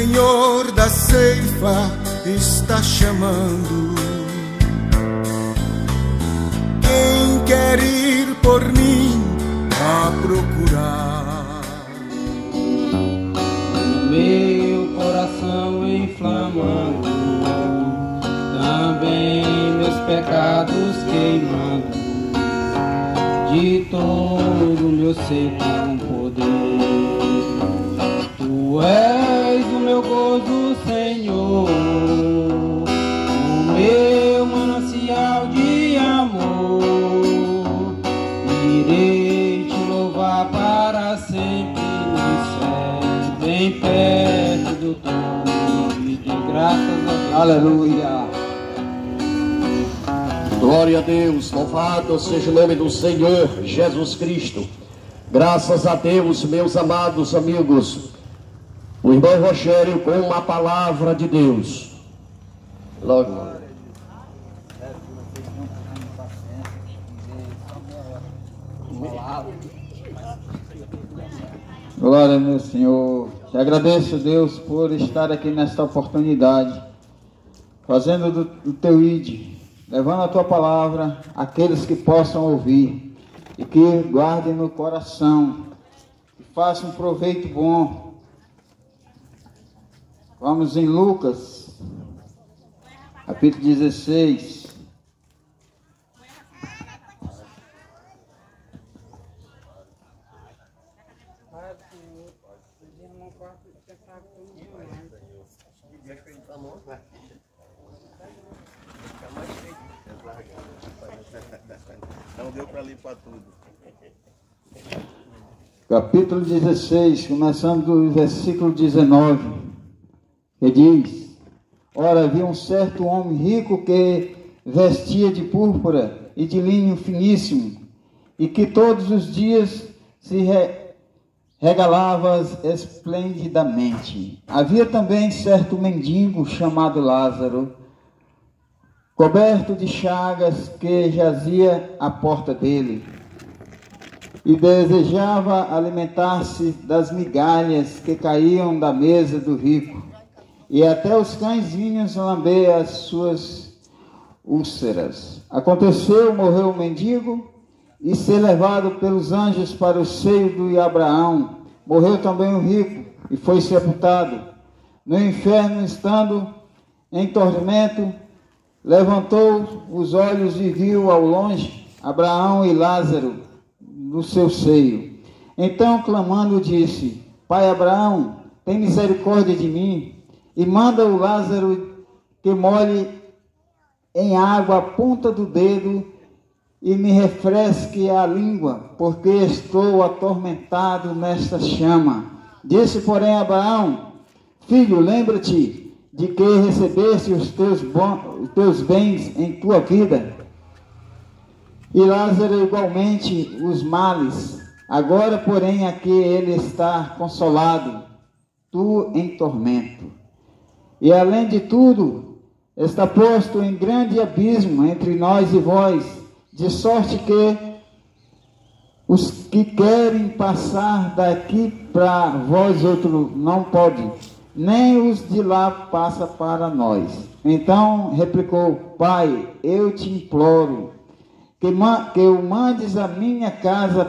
Senhor da ceifa está chamando. Quem quer ir por mim a procurar? Meu coração inflamando, também meus pecados queimando, de todo meu ser com poder. Tu és o meu gozo, Senhor, o meu manancial de amor. Irei te louvar para sempre no céu, bem perto do trono e de graças a Deus. Aleluia. Glória a Deus, louvado seja o nome do Senhor Jesus Cristo. Graças a Deus, meus amados amigos. O irmão Rogério com a palavra de Deus. Logo. Glória, meu Senhor. Te agradeço, Deus, por estar aqui nesta oportunidade, fazendo do teu ID, levando a tua palavra àqueles que possam ouvir e que guardem no coração, que façam um proveito bom. Vamos em Lucas, capítulo 16. Não deu para limpar tudo. Capítulo 16, começando do versículo 19, que diz: Ora, havia um certo homem rico que vestia de púrpura e de linho finíssimo, e que todos os dias se regalava esplendidamente. Havia também certo mendigo chamado Lázaro, coberto de chagas, que jazia à porta dele, e desejava alimentar-se das migalhas que caíam da mesa do rico, e até os cães vinham lamber as suas úlceras. Aconteceu, morreu o mendigo, e ser levado pelos anjos para o seio de Abraão. Morreu também o rico, e foi sepultado. No inferno, estando em tormento, levantou os olhos e viu ao longe Abraão e Lázaro no seu seio. Então, clamando, disse: Pai Abraão, tem misericórdia de mim, e manda o Lázaro que molhe em água a ponta do dedo e me refresque a língua, porque estou atormentado nesta chama. Disse, porém, Abraão: Filho, lembra-te de que recebeste os teus bens em tua vida, e Lázaro igualmente os males. Agora, porém, aqui ele está consolado, tu em tormento. E além de tudo, está posto em grande abismo entre nós e vós, de sorte que os que querem passar daqui para vós outros não podem, nem os de lá passa para nós. Então replicou: Pai, eu te imploro que o mandes a minha casa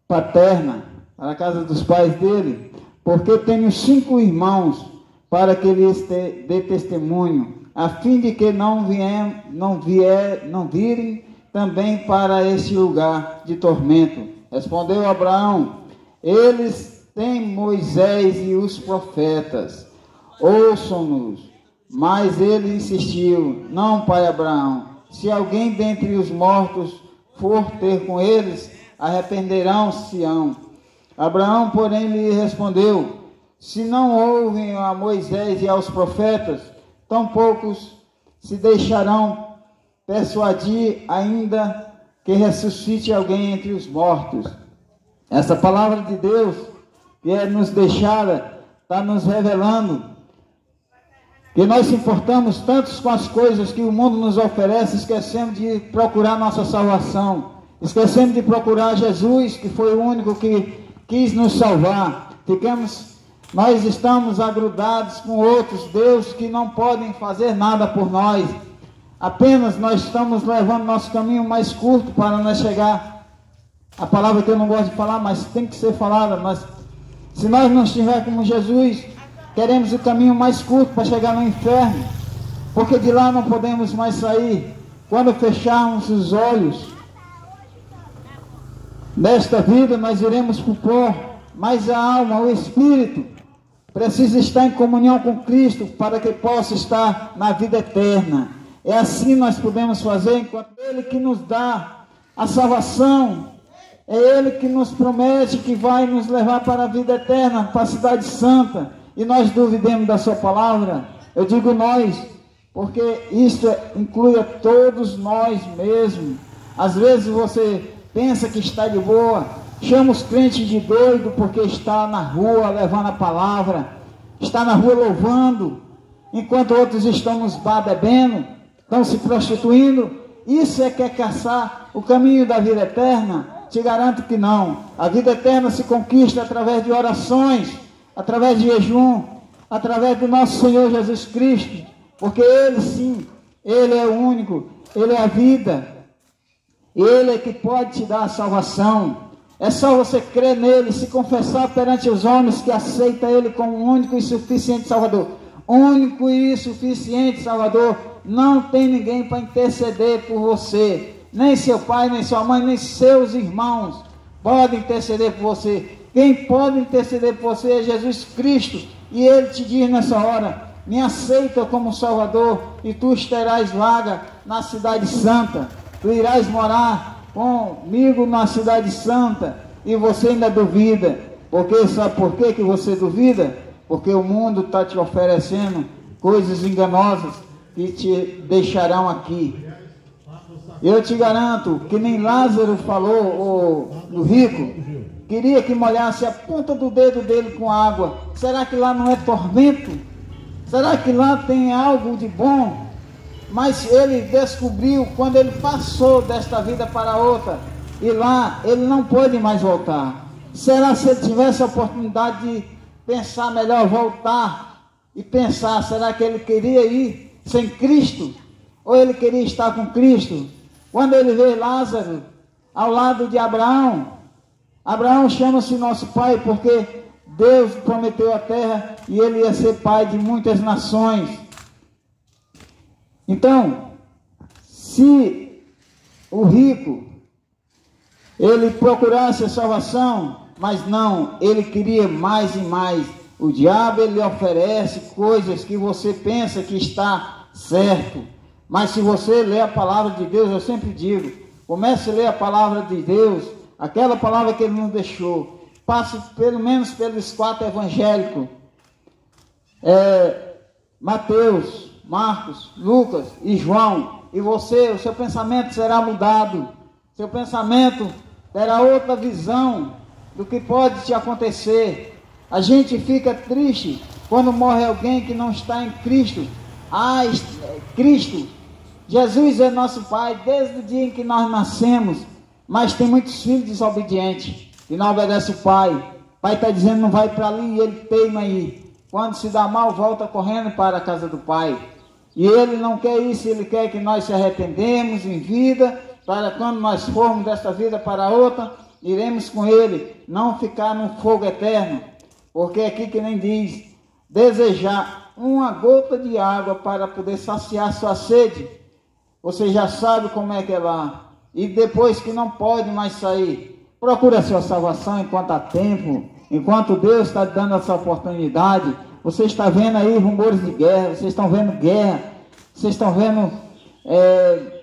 paterna, para a casa dos pais dele, porque tenho 5 irmãos, para que lhes dê testemunho, a fim de que não virem também para este lugar de tormento. Respondeu Abraão: Eles têm Moisés e os profetas, ouçam-nos. Mas ele insistiu: Não, pai Abraão, se alguém dentre os mortos for ter com eles, arrependerão-se-ão. Abraão, porém, lhe respondeu: Se não ouvem a Moisés e aos profetas, tão poucos se deixarão persuadir, ainda que ressuscite alguém entre os mortos. Essa palavra de Deus que é nos deixada, está nos revelando que nós se importamos tanto com as coisas que o mundo nos oferece, esquecendo de procurar nossa salvação, esquecendo de procurar Jesus, que foi o único que quis nos salvar. Ficamos Nós estamos agrudados com outros deuses que não podem fazer nada por nós. Apenas nós estamos levando nosso caminho mais curto para nós chegar. A palavra que eu não gosto de falar, mas tem que ser falada. Mas se nós não estivermos como Jesus, queremos o caminho mais curto para chegar no inferno, porque de lá não podemos mais sair. Quando fecharmos os olhos desta vida, nós iremos para o pó. Mas a alma, o espírito, precisa estar em comunhão com Cristo para que possa estar na vida eterna. É assim nós podemos fazer, enquanto Ele que nos dá a salvação, é Ele que nos promete que vai nos levar para a vida eterna, para a cidade santa, e nós duvidemos da sua palavra. Eu digo nós, porque isso inclui a todos nós mesmos. Às vezes você pensa que está de boa, chama os crentes de doido porque está na rua levando a palavra, está na rua louvando, enquanto outros estão nos bar bebendo, estão se prostituindo. Isso é que é caçar o caminho da vida eterna? Te garanto que não. A vida eterna se conquista através de orações, através de jejum, através do nosso Senhor Jesus Cristo, porque Ele sim, Ele é o único, Ele é a vida, Ele é que pode te dar a salvação. É só você crer nele, se confessar perante os homens que aceita Ele como único e suficiente Salvador. Único e suficiente Salvador. Não tem ninguém para interceder por você. Nem seu pai, nem sua mãe, nem seus irmãos podem interceder por você. Quem pode interceder por você é Jesus Cristo. E Ele te diz nessa hora: me aceita como Salvador e tu terás vaga na cidade santa. Tu irás morar comigo na cidade santa. E você ainda duvida. Porque sabe por que você duvida? Porque o mundo está te oferecendo coisas enganosas que te deixarão aqui. Eu te garanto que nem Lázaro falou, do rico, queria que molhasse a ponta do dedo dele com água. Será que lá não é tormento? Será que lá tem algo de bom? Mas ele descobriu quando ele passou desta vida para outra, e lá ele não pôde mais voltar. Será se ele tivesse a oportunidade de pensar melhor, voltar e pensar, será que ele queria ir sem Cristo? Ou ele queria estar com Cristo? Quando ele vê Lázaro ao lado de Abraão, Abraão chama-se nosso pai porque Deus prometeu a terra e ele ia ser pai de muitas nações. Então, se o rico, ele procurasse a salvação, mas não, ele queria mais e mais. O diabo, ele oferece coisas que você pensa que está certo. Mas se você ler a palavra de Deus, eu sempre digo, comece a ler a palavra de Deus, aquela palavra que Ele nos deixou. Passe pelo menos pelos 4 evangélicos, Mateus, Marcos, Lucas e João, e você, o seu pensamento será mudado. Seu pensamento terá outra visão do que pode te acontecer. A gente fica triste quando morre alguém que não está em Cristo. Cristo, Jesus é nosso Pai desde o dia em que nós nascemos, mas tem muitos filhos desobedientes que não obedecem o Pai. O Pai está dizendo não vai para ali e ele teima aí. Quando se dá mal, volta correndo para a casa do Pai. E Ele não quer isso, Ele quer que nós se arrependemos em vida, para quando nós formos desta vida para outra, iremos com Ele, não ficar no fogo eterno. Porque aqui que nem diz, desejar uma gota de água para poder saciar sua sede. Você já sabe como é que é lá. E depois que não pode mais sair, procure a sua salvação enquanto há tempo, enquanto Deus está dando essa oportunidade. Você está vendo aí rumores de guerra, vocês estão vendo guerra, vocês estão vendo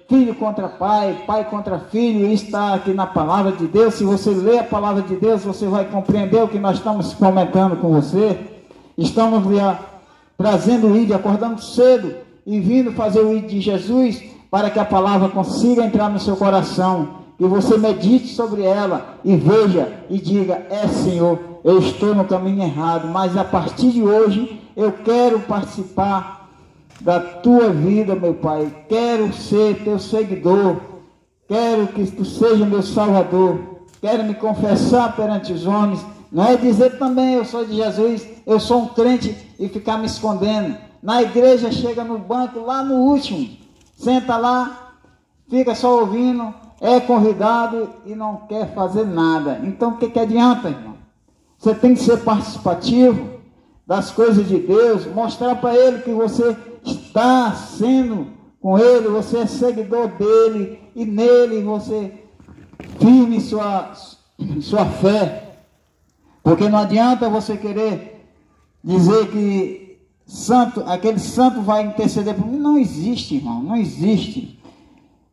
filho contra pai, pai contra filho. Isso está aqui na palavra de Deus. Se você ler a palavra de Deus, você vai compreender o que nós estamos comentando com você. Estamos trazendo o ID, acordando cedo e vindo fazer o ID de Jesus, para que a palavra consiga entrar no seu coração, que você medite sobre ela e veja e diga: Senhor, eu estou no caminho errado, mas a partir de hoje eu quero participar da tua vida, meu Pai, quero ser teu seguidor, quero que tu seja meu Salvador, quero me confessar perante os homens Não é dizer também, eu sou de Jesus, eu sou um crente e ficar me escondendo. Na igreja chega no banco, lá no último, senta lá, fica só ouvindo, é convidado e não quer fazer nada. Então o que adianta, irmão? Você tem que ser participativo das coisas de Deus, mostrar para Ele que você está sendo com Ele, você é seguidor dEle e nele você firme sua fé. Porque não adianta você querer dizer que aquele santo vai interceder por mim. Não existe, irmão, não existe.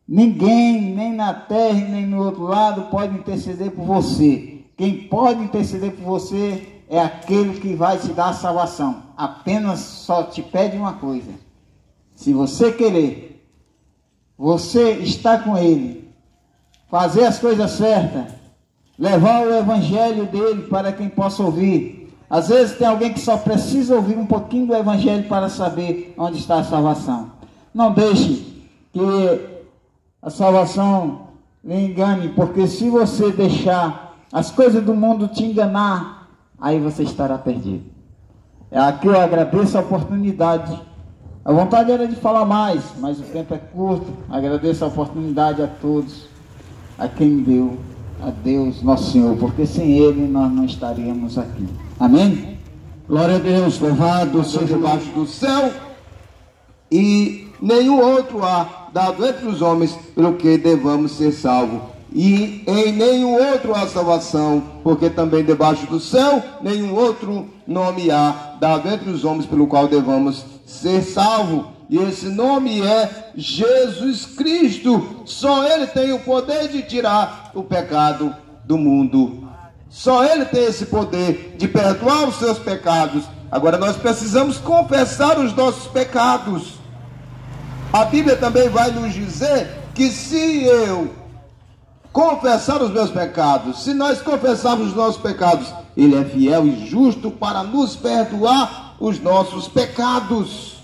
Ninguém, nem na terra, nem no outro lado, pode interceder por você. Quem pode interceder por você é aquele que vai te dar a salvação. Apenas só te pede uma coisa. Se você querer, você está com Ele, fazer as coisas certas, levar o evangelho dele para quem possa ouvir. Às vezes tem alguém que só precisa ouvir um pouquinho do evangelho para saber onde está a salvação. Não deixe que a salvação lhe engane, porque se você deixar as coisas do mundo te enganar, aí você estará perdido. Aqui eu agradeço a oportunidade. A vontade era de falar mais, mas o tempo é curto. Agradeço a oportunidade a todos, a quem deu, a Deus, nosso Senhor, porque sem Ele nós não estaríamos aqui. Amém? Glória a Deus, louvado seja debaixo do céu, e nenhum outro há dado entre os homens pelo que devamos ser salvos. E em nenhum outro há salvação, porque também debaixo do céu nenhum outro nome há dado entre os homens pelo qual devamos ser salvos. E esse nome é Jesus Cristo. Só Ele tem o poder de tirar o pecado do mundo. Só Ele tem esse poder de perdoar os seus pecados. Agora nós precisamos confessar os nossos pecados. A Bíblia também vai nos dizer que se eu confessar os meus pecados, se nós confessarmos os nossos pecados, Ele é fiel e justo para nos perdoar os nossos pecados.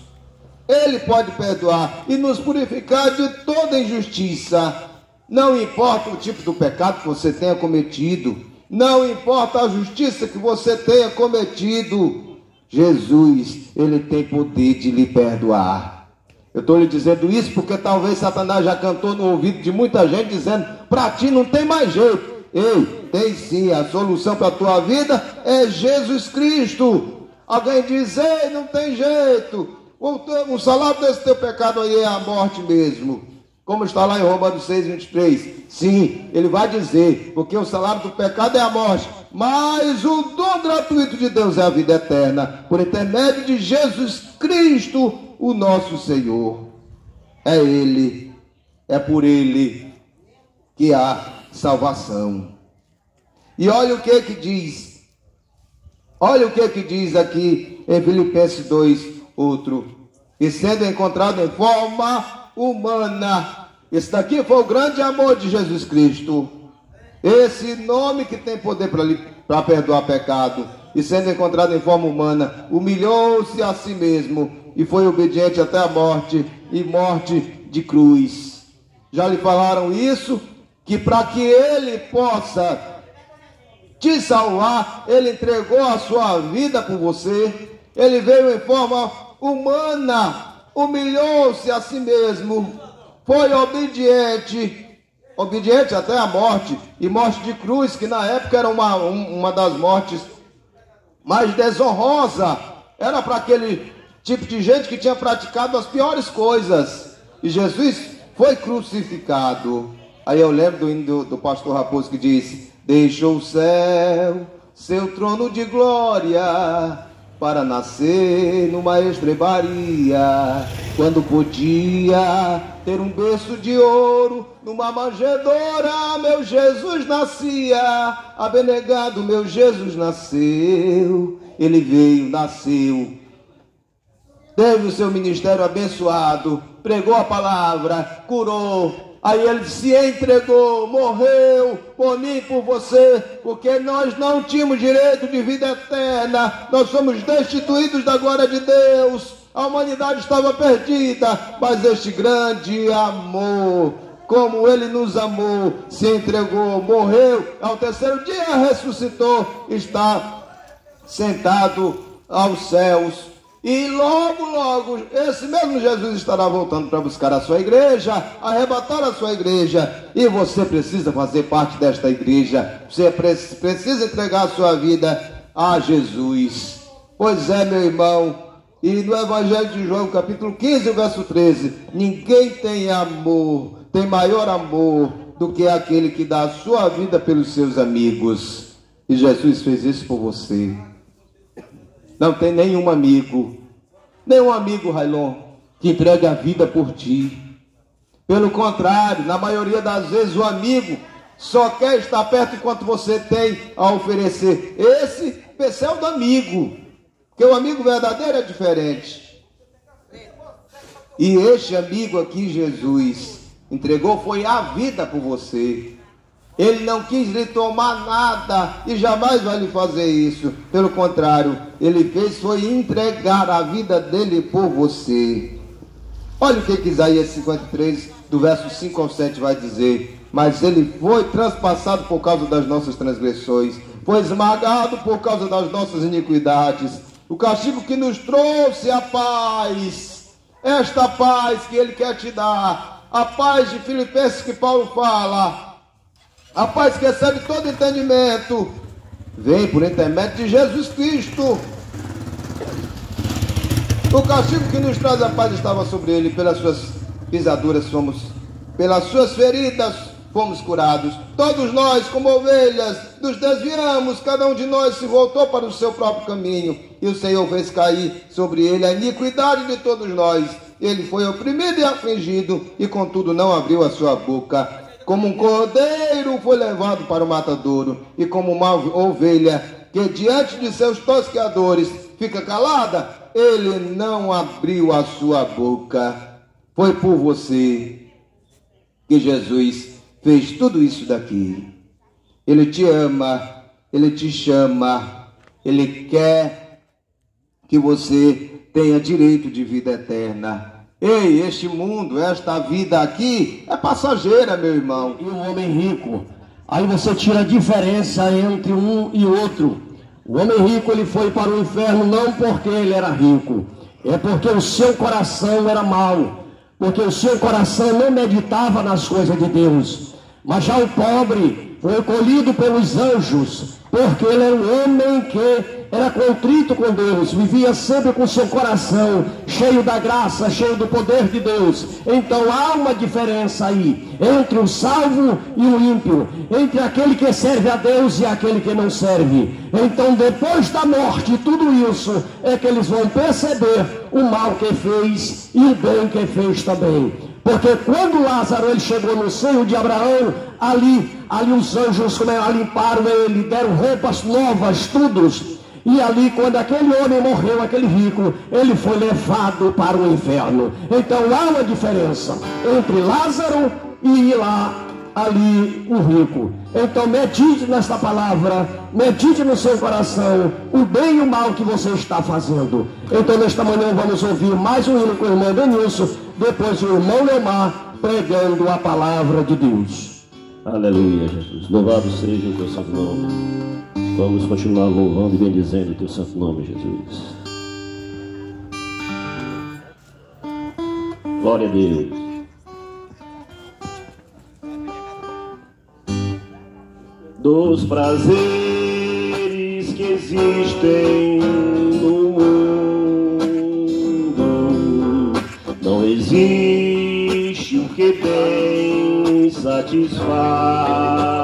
Ele pode perdoar e nos purificar de toda injustiça. Não importa o tipo do pecado que você tenha cometido, não importa a justiça que você tenha cometido, Jesus, Ele tem poder de lhe perdoar. Eu estou lhe dizendo isso porque talvez Satanás já cantou no ouvido de muita gente dizendo: para ti não tem mais jeito. Ei, tem sim, a solução para a tua vida é Jesus Cristo. Alguém diz: ei, não tem jeito, o salário desse teu pecado aí é a morte mesmo, como está lá em Romanos 6:23. Sim, ele vai dizer, porque o salário do pecado é a morte, mas o dom gratuito de Deus é a vida eterna, por intermédio de Jesus Cristo, o nosso Senhor. É Ele, é por Ele que há salvação. E olha o que diz, olha o que diz aqui em Filipenses 2, outro: e sendo encontrado em forma humana. Esse daqui foi o grande amor de Jesus Cristo. Esse nome que tem poder para perdoar pecado. E sendo encontrado em forma humana, humilhou-se a si mesmo e foi obediente até a morte, e morte de cruz. Já lhe falaram isso? Que para que Ele possa te salvar, Ele entregou a sua vida por você. Ele veio em forma humana, humilhou-se a si mesmo, foi obediente até a morte, e morte de cruz, que na época era uma das mortes mais desonrosa, era para aquele tipo de gente que tinha praticado as piores coisas, e Jesus foi crucificado. Aí eu lembro do hino do pastor Raposo que disse: deixou o céu seu trono de glória para nascer numa estrebaria, quando podia ter um berço de ouro numa manjedoura, meu Jesus nascia, abnegado meu Jesus nasceu. Ele veio, nasceu, teve o seu ministério abençoado, pregou a palavra, curou. Aí Ele se entregou, morreu por mim e por você, porque nós não tínhamos direito de vida eterna, nós somos destituídos da glória de Deus, a humanidade estava perdida, mas este grande amor como Ele nos amou, se entregou, morreu, ao terceiro dia ressuscitou, está sentado aos céus. E logo, logo, esse mesmo Jesus estará voltando para buscar a sua igreja, arrebatar a sua igreja. E você precisa fazer parte desta igreja. Você precisa entregar a sua vida a Jesus. Pois é, meu irmão. E no Evangelho de João, capítulo 15, verso 13, ninguém tem amor, tem maior amor do que aquele que dá a sua vida pelos seus amigos. E Jesus fez isso por você. Não tem nenhum amigo, Railon, que entregue a vida por ti. Pelo contrário, na maioria das vezes o amigo só quer estar perto enquanto você tem a oferecer. Esse pseudo amigo, porque o amigo verdadeiro é diferente. E este amigo aqui, Jesus, entregou foi a vida por você. Ele não quis lhe tomar nada e jamais vai lhe fazer isso. Pelo contrário, ele fez foi entregar a vida dele por você. Olha o que Isaías 53, do verso 5 ao 7 vai dizer. Mas ele foi transpassado por causa das nossas transgressões, foi esmagado por causa das nossas iniquidades. O castigo que nos trouxe a paz, esta paz que ele quer te dar, a paz de Filipenses que Paulo fala, a paz que excede todo entendimento, vem por intermédio de Jesus Cristo. O castigo que nos traz a paz estava sobre ele, pelas suas pisaduras pelas suas feridas fomos curados. Todos nós, como ovelhas, nos desviamos, cada um de nós se voltou para o seu próprio caminho, e o Senhor fez cair sobre ele a iniquidade de todos nós. Ele foi oprimido e afligido, e contudo não abriu a sua boca. Como um cordeiro foi levado para o matadouro, e como uma ovelha que diante de seus tosqueadores fica calada, ele não abriu a sua boca. Foi por você que Jesus fez tudo isso daqui. Ele te ama, ele te chama, ele quer que você tenha direito de vida eterna. Ei, este mundo, esta vida aqui é passageira, meu irmão. E o homem rico, aí você tira a diferença entre um e outro. O homem rico, ele foi para o inferno não porque ele era rico, é porque o seu coração era mau, porque o seu coração não meditava nas coisas de Deus. Mas já o pobre foi colhido pelos anjos, porque ele era um homem que era contrito com Deus, vivia sempre com seu coração cheio da graça, cheio do poder de Deus. Então há uma diferença aí entre o salvo e o ímpio, entre aquele que serve a Deus e aquele que não serve. Então depois da morte, tudo isso é que eles vão perceber o mal que fez e o bem que fez também. Porque quando Lázaro ele chegou no seio de Abraão, ali os anjos limparam ele, deram roupas novas, tudo. E ali, quando aquele homem morreu, aquele rico, ele foi levado para o inferno. Então há uma diferença entre Lázaro e ali o rico. Então medite nesta palavra, medite no seu coração o bem e o mal que você está fazendo. Então nesta manhã vamos ouvir mais um hino com o irmão Denilson, depois o irmão Leomar pregando a palavra de Deus. Aleluia, Jesus. Louvado seja o teu santo nome. Vamos continuar louvando e bendizendo o teu santo nome, Jesus. Glória a Deus. Dos prazeres que existem no mundo, não existe o que bem satisfaz.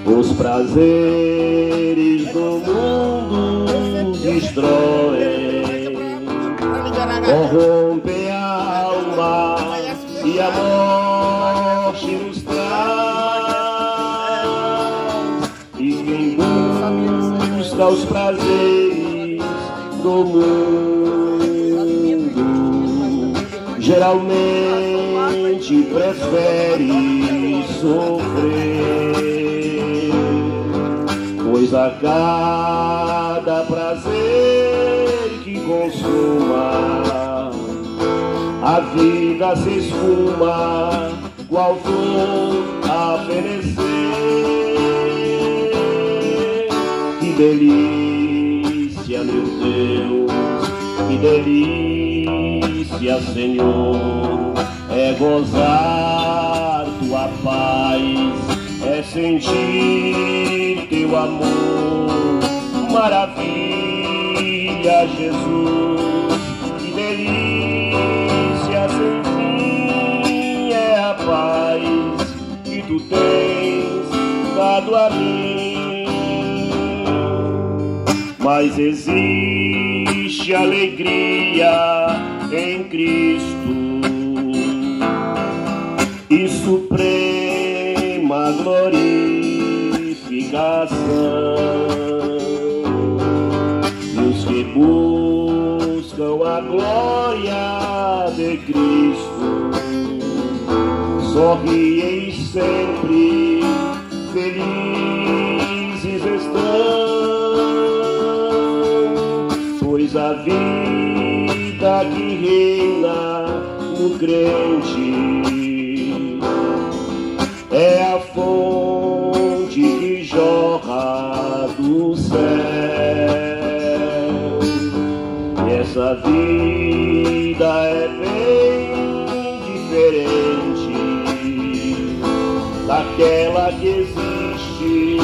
Os prazeres do mundo destroem, corrompem a alma e a morte nos traz. E quem busca os prazeres do mundo geralmente prefere sofrer. Pois a cada prazer que consuma, a a vida se esfuma, qual flor a fenecer. Que delícia, meu Deus, que delícia, Senhor, é gozar tua paz, é sentir teu amor. Maravilha, Jesus, que delícia sem fim é a paz que tu tens dado a mim. Mas existe alegria em Cristo e suprema glorificação. E os que buscam a glória de Cristo sorriem sempre, felizes estão, pois a vida que reina no crente é a fonte que jorra do céu. E essa vida é bem diferente daquela que existe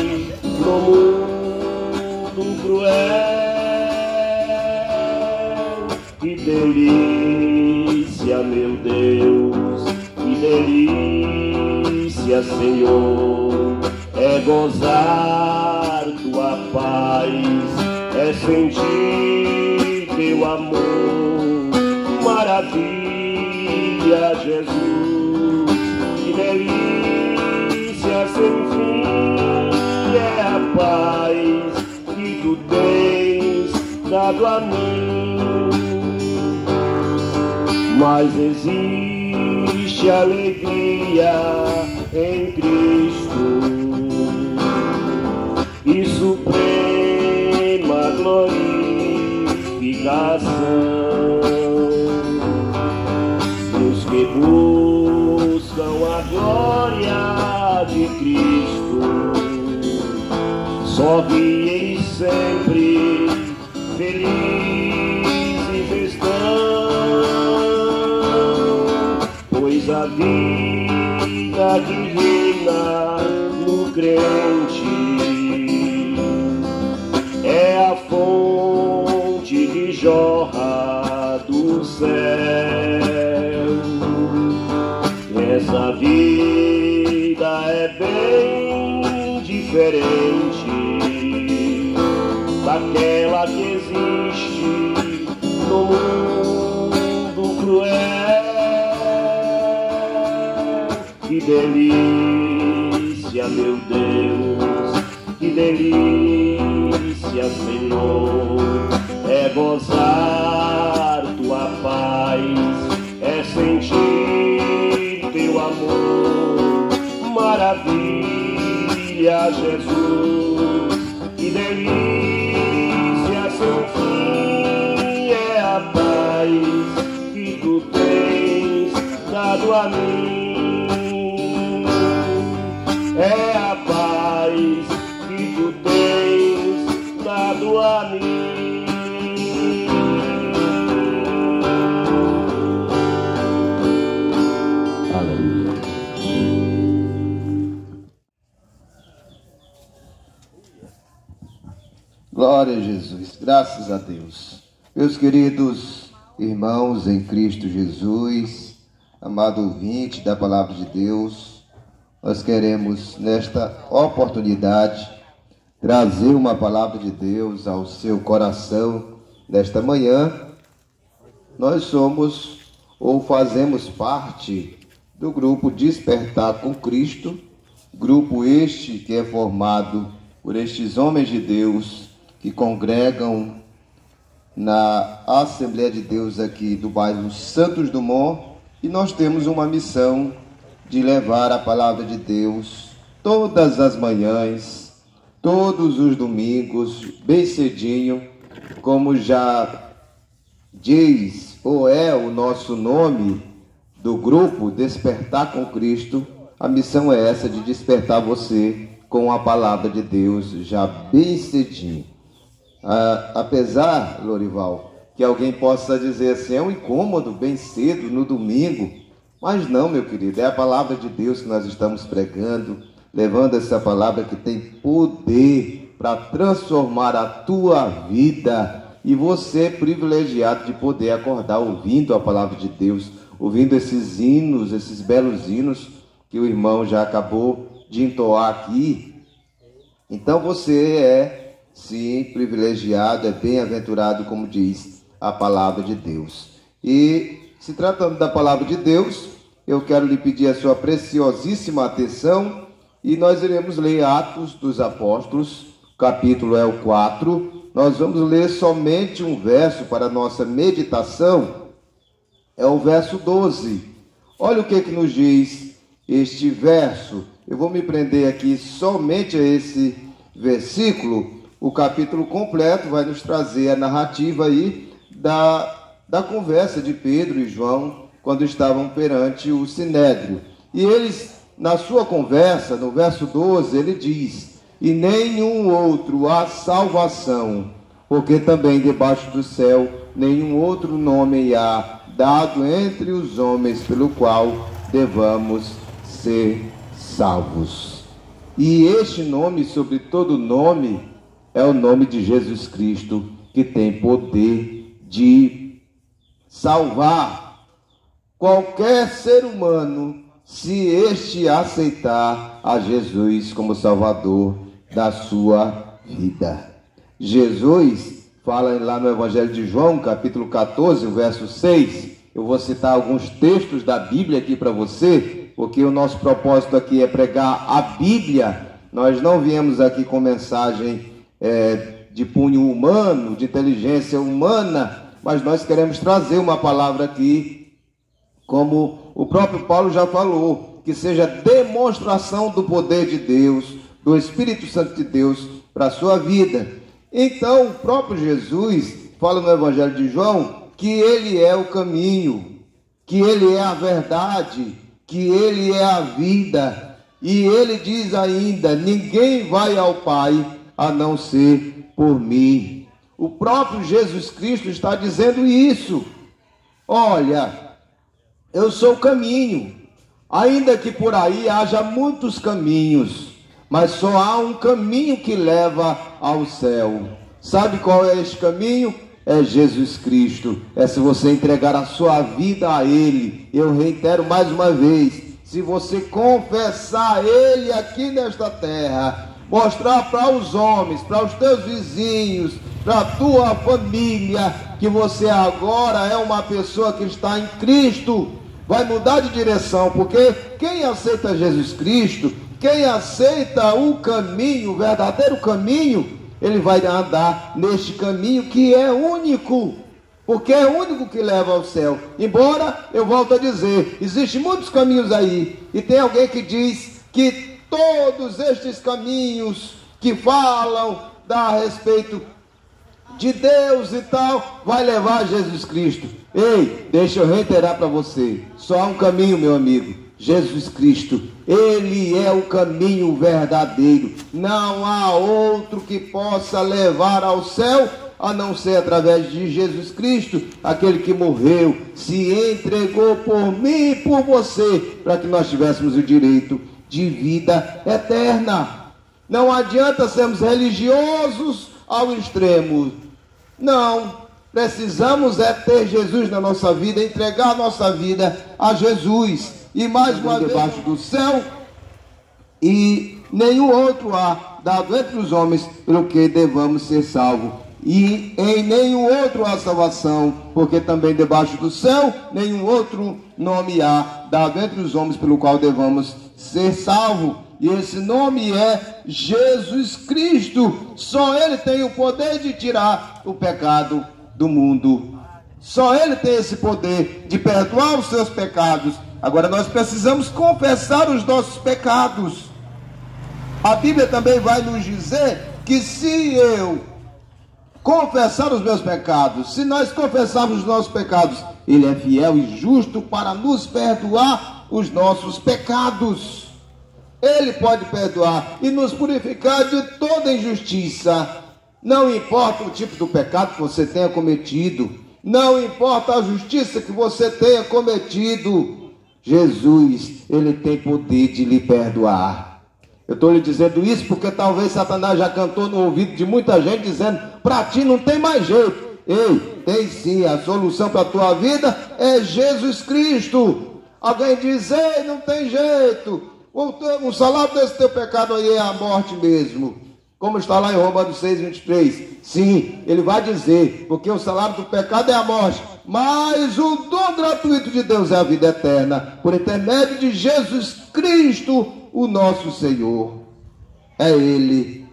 no mundo cruel. Que delícia, meu Deus, que delícia, Senhor, é gozar tua paz, é sentir teu amor. Maravilha, Jesus, que delícia sem fim é a paz que tu tens dado a mim. Mas existe alegria em Cristo e suprema glorificação. Os que buscam a glória de Cristo sorriem sempre, felizes estão, pois a vida que reina no crente é a fonte que jorra do céu. Essa vida é bem diferente daquela que existe no mundo cruel. Que delícia, meu Deus, que delícia, Senhor, é gozar tua paz, é sentir teu amor. Maravilha, Jesus, que delícia sem fim é a paz que tu tens dado a mim. É a paz que tu tens dado a mim. Aleluia. Glória a Jesus, graças a Deus. Meus queridos irmãos em Cristo Jesus, amado ouvinte da Palavra de Deus, nós queremos nesta oportunidade trazer uma palavra de Deus ao seu coração nesta manhã. Nós somos ou fazemos parte do grupo Despertar com Cristo, grupo este que é formado por estes homens de Deus que congregam na Assembleia de Deus aqui do bairro Santos Dumont, e nós temos uma missão de levar a palavra de Deus todas as manhãs, todos os domingos, bem cedinho, como já diz, ou é o nosso nome do grupo Despertar com Cristo, a missão é essa, de despertar você com a palavra de Deus já bem cedinho. Apesar, Lorival, que alguém possa dizer assim, é um incômodo bem cedo no domingo, mas não, meu querido, é a palavra de Deus que nós estamos pregando, levando essa palavra que tem poder para transformar a tua vida, e você é privilegiado de poder acordar ouvindo a palavra de Deus, ouvindo esses hinos, esses belos hinos que o irmão já acabou de entoar aqui. Então você é, sim, privilegiado, é bem-aventurado, como diz a palavra de Deus. E se tratando da palavra de Deus, eu quero lhe pedir a sua preciosíssima atenção, e nós iremos ler Atos dos Apóstolos, capítulo é o 4. Nós vamos ler somente um verso para a nossa meditação, é o verso 12. Olha o que nos diz este verso. Eu vou me prender aqui somente a esse versículo. O capítulo completo vai nos trazer a narrativa aí da conversa de Pedro e João quando estavam perante o Sinédrio. E eles, na sua conversa, no verso 12, ele diz: e nenhum outro há salvação, porque também debaixo do céu nenhum outro nome há dado entre os homens pelo qual devamos ser salvos. E este nome, sobre todo nome, é o nome de Jesus Cristo, que tem poder de salvar qualquer ser humano, se este aceitar a Jesus como Salvador da sua vida. Jesus fala lá no Evangelho de João, capítulo 14, verso 6. Eu vou citar alguns textos da Bíblia aqui para você, porque o nosso propósito aqui é pregar a Bíblia. Nós não viemos aqui com mensagem de punho humano, de inteligência humana, mas nós queremos trazer uma palavra aqui, como o próprio Paulo já falou, que seja demonstração do poder de Deus, do Espírito Santo de Deus para a sua vida. Então, o próprio Jesus fala no Evangelho de João que ele é o caminho, que ele é a verdade, que ele é a vida. E ele diz ainda: ninguém vai ao Pai a não ser por mim. O próprio Jesus Cristo está dizendo isso. Olha, eu sou o caminho, ainda que por aí haja muitos caminhos, mas só há um caminho que leva ao céu. Sabe qual é este caminho? É Jesus Cristo. É se você entregar a sua vida a Ele. Eu reitero mais uma vez, se você confessar Ele aqui nesta terra, mostrar para os homens, para os teus vizinhos, para a tua família, que você agora é uma pessoa que está em Cristo, vai mudar de direção, porque quem aceita Jesus Cristo, quem aceita o caminho, o verdadeiro caminho, ele vai andar neste caminho que é único, porque é o único que leva ao céu. Embora, eu volto a dizer, existem muitos caminhos aí, e tem alguém que diz que todos estes caminhos que falam a respeito de Deus e tal, vai levar a Jesus Cristo. Ei, deixa eu reiterar para você, só há um caminho, meu amigo, Jesus Cristo. Ele é o caminho verdadeiro. Não há outro que possa levar ao céu a não ser através de Jesus Cristo, aquele que morreu, se entregou por mim e por você, para que nós tivéssemos o direito de vida eterna. Não adianta sermos religiosos ao extremo. Não, precisamos ter Jesus na nossa vida, entregar a nossa vida a Jesus. E mais uma vez, debaixo do céu, e nenhum outro há dado entre os homens pelo que devamos ser salvos. E em nenhum outro há salvação, porque também debaixo do céu nenhum outro nome há dado entre os homens pelo qual devamos ser salvos. E esse nome é Jesus Cristo. Só Ele tem o poder de tirar o pecado do mundo. Só Ele tem esse poder de perdoar os seus pecados. Agora nós precisamos confessar os nossos pecados. A Bíblia também vai nos dizer que se eu confessar os meus pecados. Se nós confessarmos os nossos pecados, Ele é fiel e justo para nos perdoar os nossos pecados. Ele pode perdoar e nos purificar de toda injustiça. Não importa o tipo do pecado que você tenha cometido, não importa a justiça que você tenha cometido, Jesus, Ele tem poder de lhe perdoar. Eu estou lhe dizendo isso porque talvez Satanás já cantou no ouvido de muita gente dizendo: para ti não tem mais jeito. Ei, tem sim, a solução para a tua vida é Jesus Cristo. Alguém diz: ei, não tem jeito, o salário desse teu pecado aí é a morte mesmo. Como está lá em Romanos 6:23. Sim, ele vai dizer, porque o salário do pecado é a morte, mas o dom gratuito de Deus é a vida eterna, por intermédio de Jesus Cristo, o nosso Senhor. É Ele,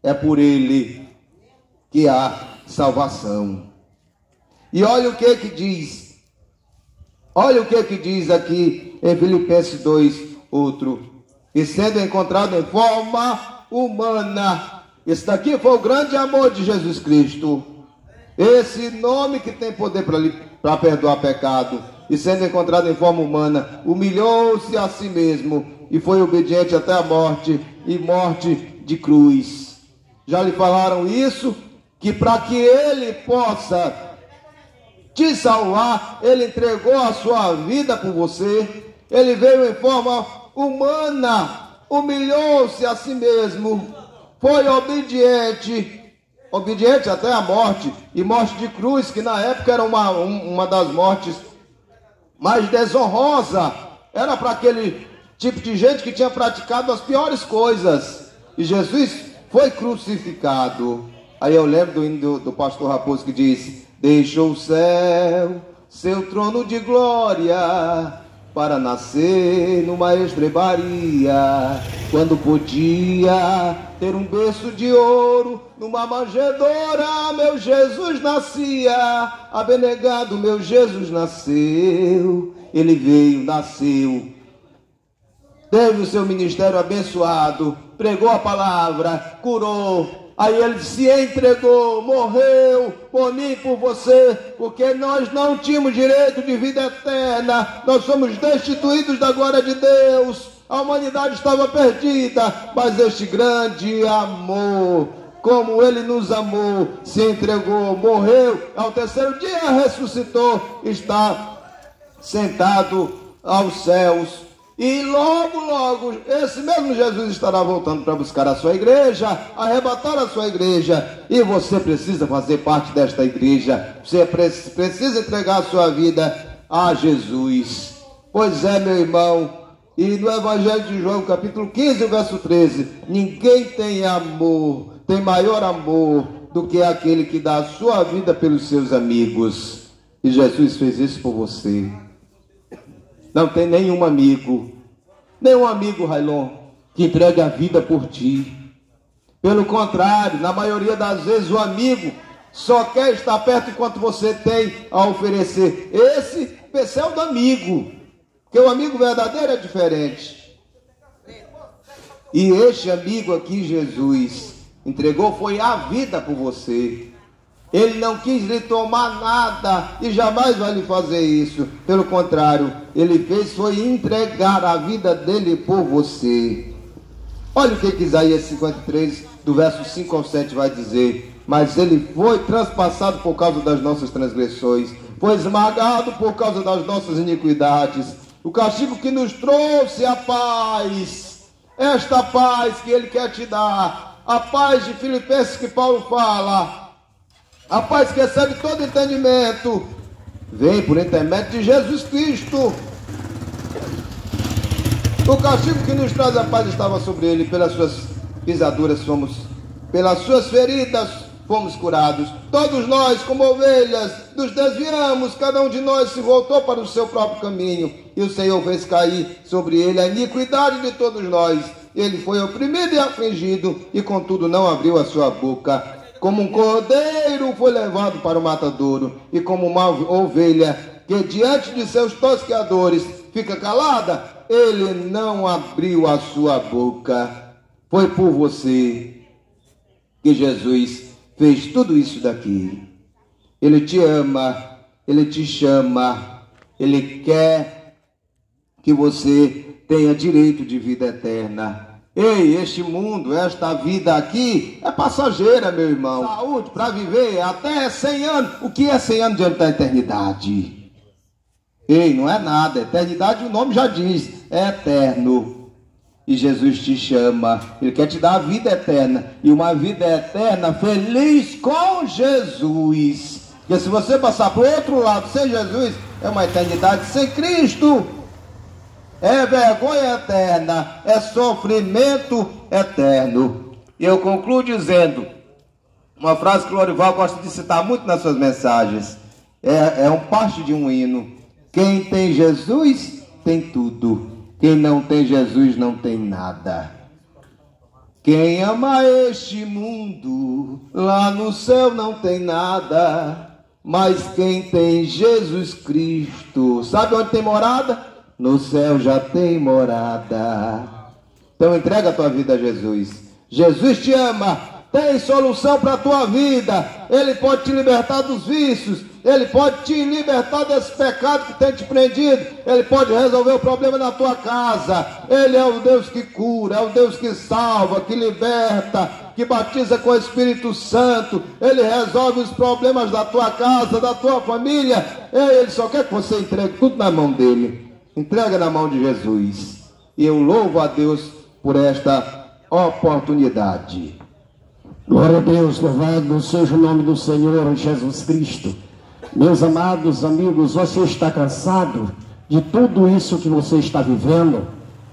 é por Ele que há salvação. E olha o que diz. Olha o que diz aqui em Filipenses 2, outro. E sendo encontrado em forma humana. Esse daqui foi o grande amor de Jesus Cristo. Esse nome que tem poder para perdoar pecado. E sendo encontrado em forma humana, humilhou-se a si mesmo e foi obediente até a morte, e morte de cruz. Já lhe falaram isso? Que para que Ele possa te salvar, Ele entregou a sua vida por você. Ele veio em forma humana, humilhou-se a si mesmo, foi obediente até a morte, e morte de cruz, que na época era uma das mortes mais desonrosa, era para aquele tipo de gente que tinha praticado as piores coisas, e Jesus foi crucificado. Aí eu lembro do hino do pastor Raposo que diz: deixou o céu, seu trono de glória, para nascer numa estrebaria, quando podia ter um berço de ouro, numa manjedoura meu Jesus nascia, abnegado meu Jesus nasceu. Ele veio, nasceu, teve o seu ministério abençoado, pregou a palavra, curou. Aí ele se entregou, morreu por mim e por você, porque nós não tínhamos direito de vida eterna, nós somos destituídos da glória de Deus, a humanidade estava perdida, mas este grande amor, como Ele nos amou, se entregou, morreu, ao terceiro dia ressuscitou, está sentado aos céus. E logo, esse mesmo Jesus estará voltando para buscar a sua igreja, arrebatar a sua igreja. E você precisa fazer parte desta igreja. Você precisa entregar a sua vida a Jesus. Pois é, meu irmão. E no Evangelho de João, capítulo 15, verso 13. Ninguém tem amor, tem maior amor do que aquele que dá a sua vida pelos seus amigos. E Jesus fez isso por você. Não tem nenhum amigo, Railon, que entregue a vida por ti. Pelo contrário, na maioria das vezes o amigo só quer estar perto enquanto você tem a oferecer. Esse é pseudo amigo, porque o amigo verdadeiro é diferente. E este amigo aqui, Jesus, entregou foi a vida por você. Ele não quis lhe tomar nada e jamais vai lhe fazer isso. Pelo contrário, ele fez foi entregar a vida dele por você. Olha o que Isaías 53, do verso 5 ao 7 vai dizer. Mas ele foi transpassado por causa das nossas transgressões, foi esmagado por causa das nossas iniquidades. O castigo que nos trouxe a paz, esta paz que ele quer te dar, a paz de Filipenses que Paulo fala, a paz que excede todo entendimento, vem por intermédio de Jesus Cristo. O castigo que nos traz a paz estava sobre ele, pelas suas pisaduras pelas suas feridas fomos curados. Todos nós, como ovelhas, nos desviamos, cada um de nós se voltou para o seu próprio caminho, e o Senhor fez cair sobre ele a iniquidade de todos nós. Ele foi oprimido e afligido, e contudo não abriu a sua boca. Como um cordeiro foi levado para o matadouro, e como uma ovelha que diante de seus tosqueadores fica calada, ele não abriu a sua boca. Foi por você que Jesus fez tudo isso daqui. Ele te ama, Ele te chama, Ele quer que você tenha direito de vida eterna. Ei, este mundo, esta vida aqui é passageira, meu irmão. Saúde para viver até 100 anos. O que é 100 anos diante da eternidade? Ei, não é nada. Eternidade, o nome já diz, é eterno. E Jesus te chama, Ele quer te dar a vida eterna. E uma vida eterna feliz com Jesus. Porque se você passar para o outro lado sem Jesus, é uma eternidade sem Cristo. É vergonha eterna, é sofrimento eterno. E eu concluo dizendo uma frase que o Lorival gosta de citar muito nas suas mensagens. É um parte de um hino. Quem tem Jesus tem tudo. Quem não tem Jesus não tem nada. Quem ama este mundo, lá no céu não tem nada. Mas quem tem Jesus Cristo, sabe onde tem morada? No céu já tem morada. Então entrega a tua vida a Jesus. Jesus te ama, tem solução para a tua vida. Ele pode te libertar dos vícios. Ele pode te libertar desse pecado que tem te prendido. Ele pode resolver o problema na tua casa. Ele é o Deus que cura, é o Deus que salva, que liberta, que batiza com o Espírito Santo. Ele resolve os problemas da tua casa, da tua família. Ele só quer que você entregue tudo na mão dele. Entrega na mão de Jesus. E eu louvo a Deus por esta oportunidade. Glória a Deus, louvado seja o nome do Senhor Jesus Cristo. Meus amados amigos, você está cansado de tudo isso que você está vivendo?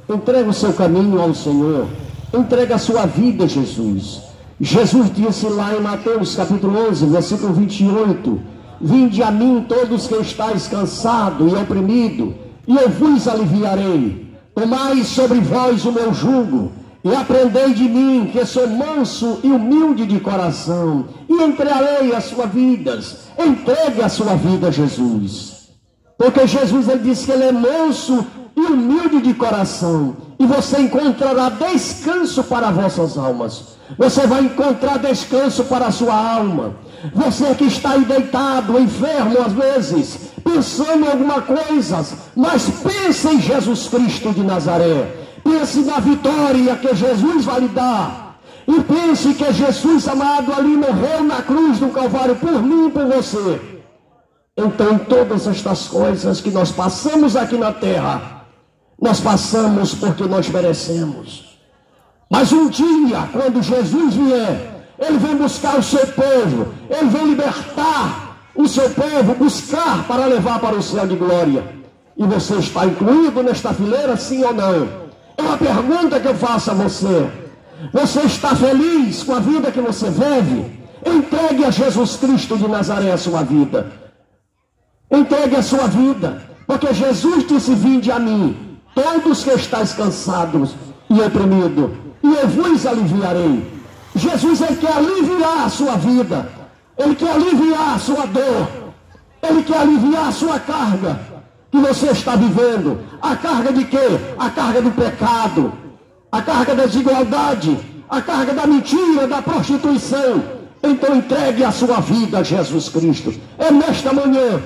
Entrega o seu caminho ao Senhor. Entrega a sua vida a Jesus. Jesus disse lá em Mateus capítulo 11, versículo 28: Vinde a mim todos que estáis cansados e oprimidos, e eu vos aliviarei. Tomai sobre vós o meu jugo, e aprendei de mim, que sou manso e humilde de coração, e entregarei as suas vidas. Entregue a sua vida a Jesus. Porque Jesus, ele disse que ele é manso e humilde de coração, e você encontrará descanso para as vossas almas. Você vai encontrar descanso para a sua alma. Você que está aí deitado, enfermo às vezes, pensando em alguma coisa, mas pense em Jesus Cristo de Nazaré. Pense na vitória que Jesus vai lhe dar. E pense que Jesus amado ali morreu na cruz do Calvário por mim e por você. Então todas estas coisas que nós passamos aqui na terra, nós passamos porque nós merecemos. Mas um dia, quando Jesus vier, Ele vem buscar o seu povo. Ele vem libertar o seu povo, buscar para levar para o céu de glória. E você está incluído nesta fileira, sim ou não? É uma pergunta que eu faço a você. Você está feliz com a vida que você vive? Entregue a Jesus Cristo de Nazaré a sua vida. Entregue a sua vida. Porque Jesus disse: Vinde a mim, todos que estáis cansados e oprimidos, e eu vos aliviarei. Jesus, Ele quer aliviar a sua vida. Ele quer aliviar a sua dor. Ele quer aliviar a sua carga que você está vivendo. A carga de quê? A carga do pecado, a carga da desigualdade, a carga da mentira, da prostituição. Então entregue a sua vida a Jesus Cristo. É nesta manhã,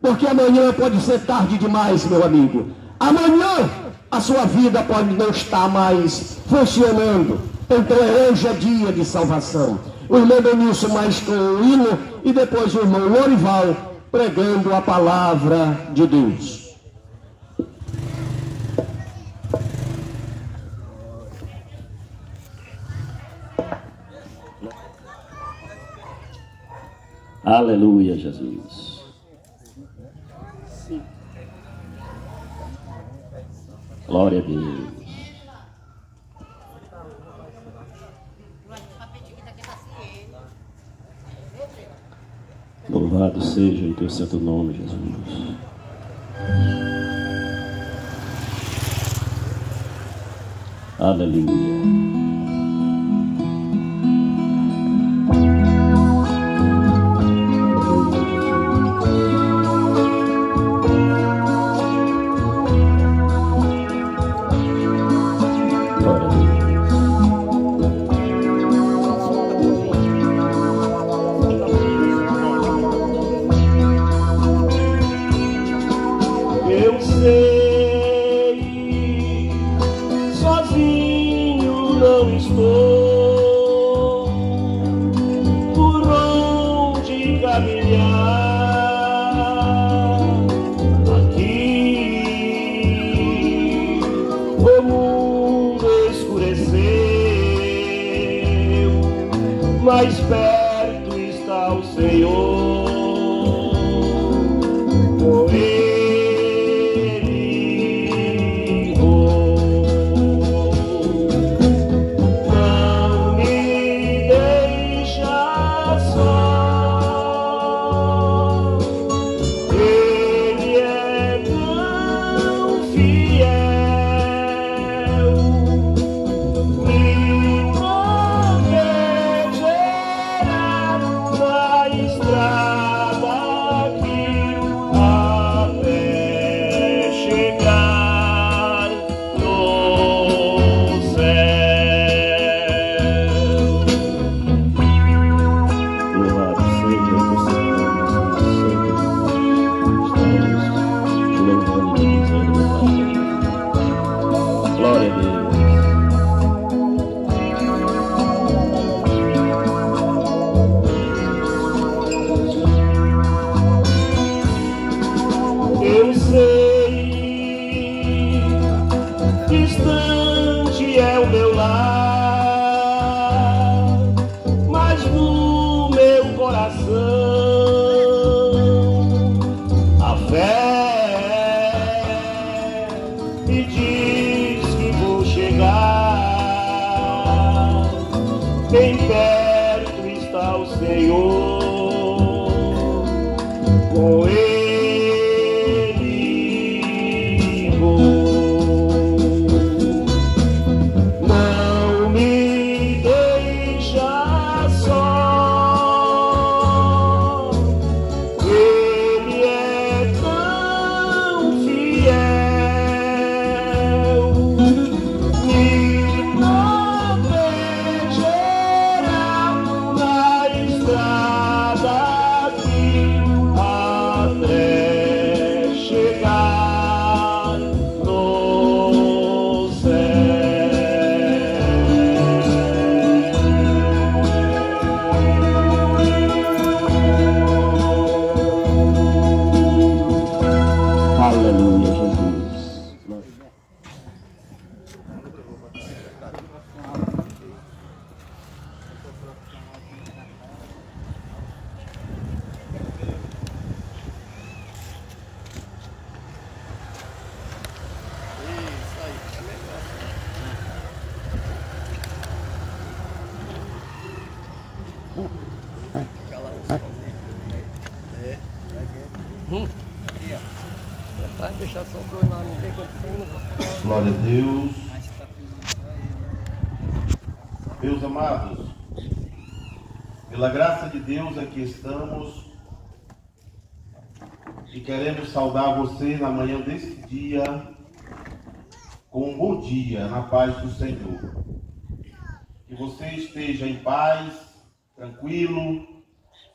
porque amanhã pode ser tarde demais, meu amigo. Amanhã a sua vida pode não estar mais funcionando. Então hoje é dia de salvação. O irmão Denilson mais com o hino, e depois o irmão Lorival pregando a palavra de Deus. Aleluia, Jesus. Glória a Deus. Louvado seja o teu santo nome, Jesus. Aleluia. Aqui o mundo escureceu, mais perto está o Senhor. Com Ele vou. Não me deixa só. Ele é tão fiel. Me protegerá na estrada aqui até chegar no céu. Louvado seja o Senhor, estamos louvando e bendizendo o Pai. Glória a Deus. Eu sei, distante é o meu lar, mas no meu coração a fé me diz que vou chegar. Bem perto está o Senhor. Com Ele vou. Não me deixa só. Ele é tão fiel. Me protegerá na estrada aqui até chegar no céu. Aleluia, Jesus. Glória a Deus. Meus amados, pela graça de Deus aqui estamos e queremos saudar você na manhã deste dia com um bom dia na paz do Senhor. Que você esteja em paz, tranquilo,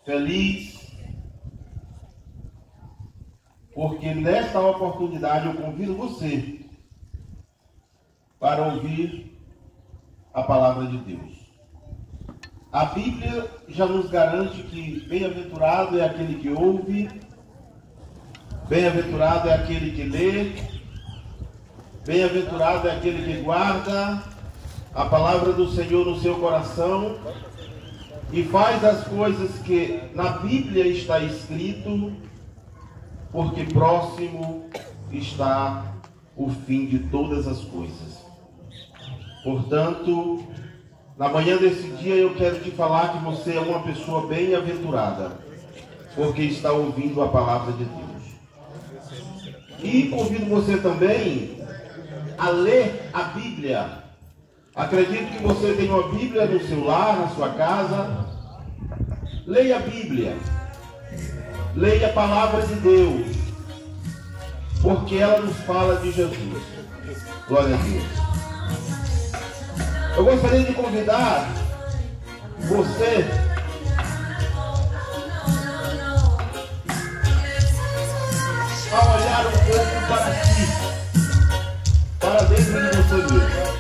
feliz, porque nesta oportunidade eu convido você para ouvir a palavra de Deus. A Bíblia já nos garante que bem-aventurado é aquele que ouve, bem-aventurado é aquele que lê, bem-aventurado é aquele que guarda a palavra do Senhor no seu coração e faz as coisas que na Bíblia está escrito, porque próximo está o fim de todas as coisas. Portanto, na manhã desse dia eu quero te falar que você é uma pessoa bem-aventurada, porque está ouvindo a palavra de Deus. E convido você também a ler a Bíblia. Acredito que você tem uma Bíblia no seu lar, na sua casa. Leia a Bíblia. Leia a palavra de Deus, porque ela nos fala de Jesus. Glória a Deus. Eu gostaria de convidar você a olhar um pouco para si, para dentro de você mesmo.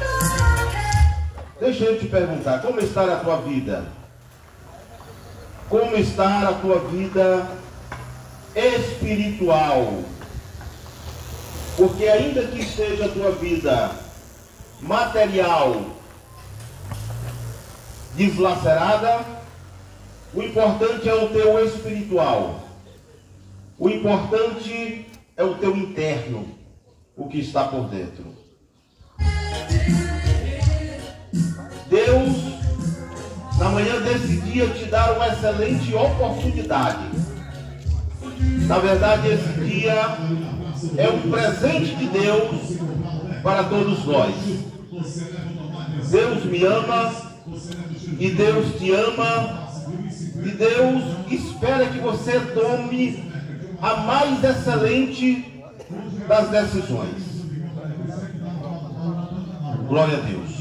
Deixa eu te perguntar, como está a tua vida? como está a tua vida espiritual. Porque ainda que esteja a tua vida material deslacerada, o importante é o teu espiritual. O importante é o teu interno, o que está por dentro. Deus, na manhã desse dia, te dá uma excelente oportunidade. Na verdade, esse dia é um presente de Deus para todos nós. Deus me ama e Deus te ama e Deus espera que você tome a mais excelente das decisões. Glória a Deus.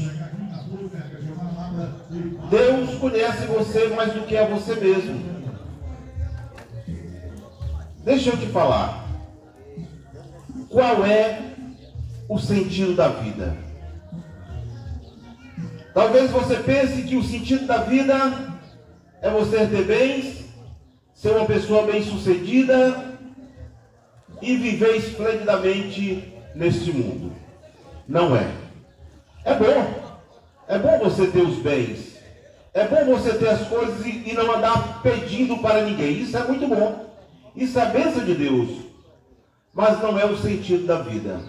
Deus conhece você mais do que a você mesmo. Deixa eu te falar. Qual é o sentido da vida? Talvez você pense que o sentido da vida é você ter bens, ser uma pessoa bem-sucedida e viver esplendidamente neste mundo. Não é. É bom. É bom você ter os bens. É bom você ter as coisas e não andar pedindo para ninguém. Isso é muito bom. Isso é a bênção de Deus. Mas não é o sentido da vida.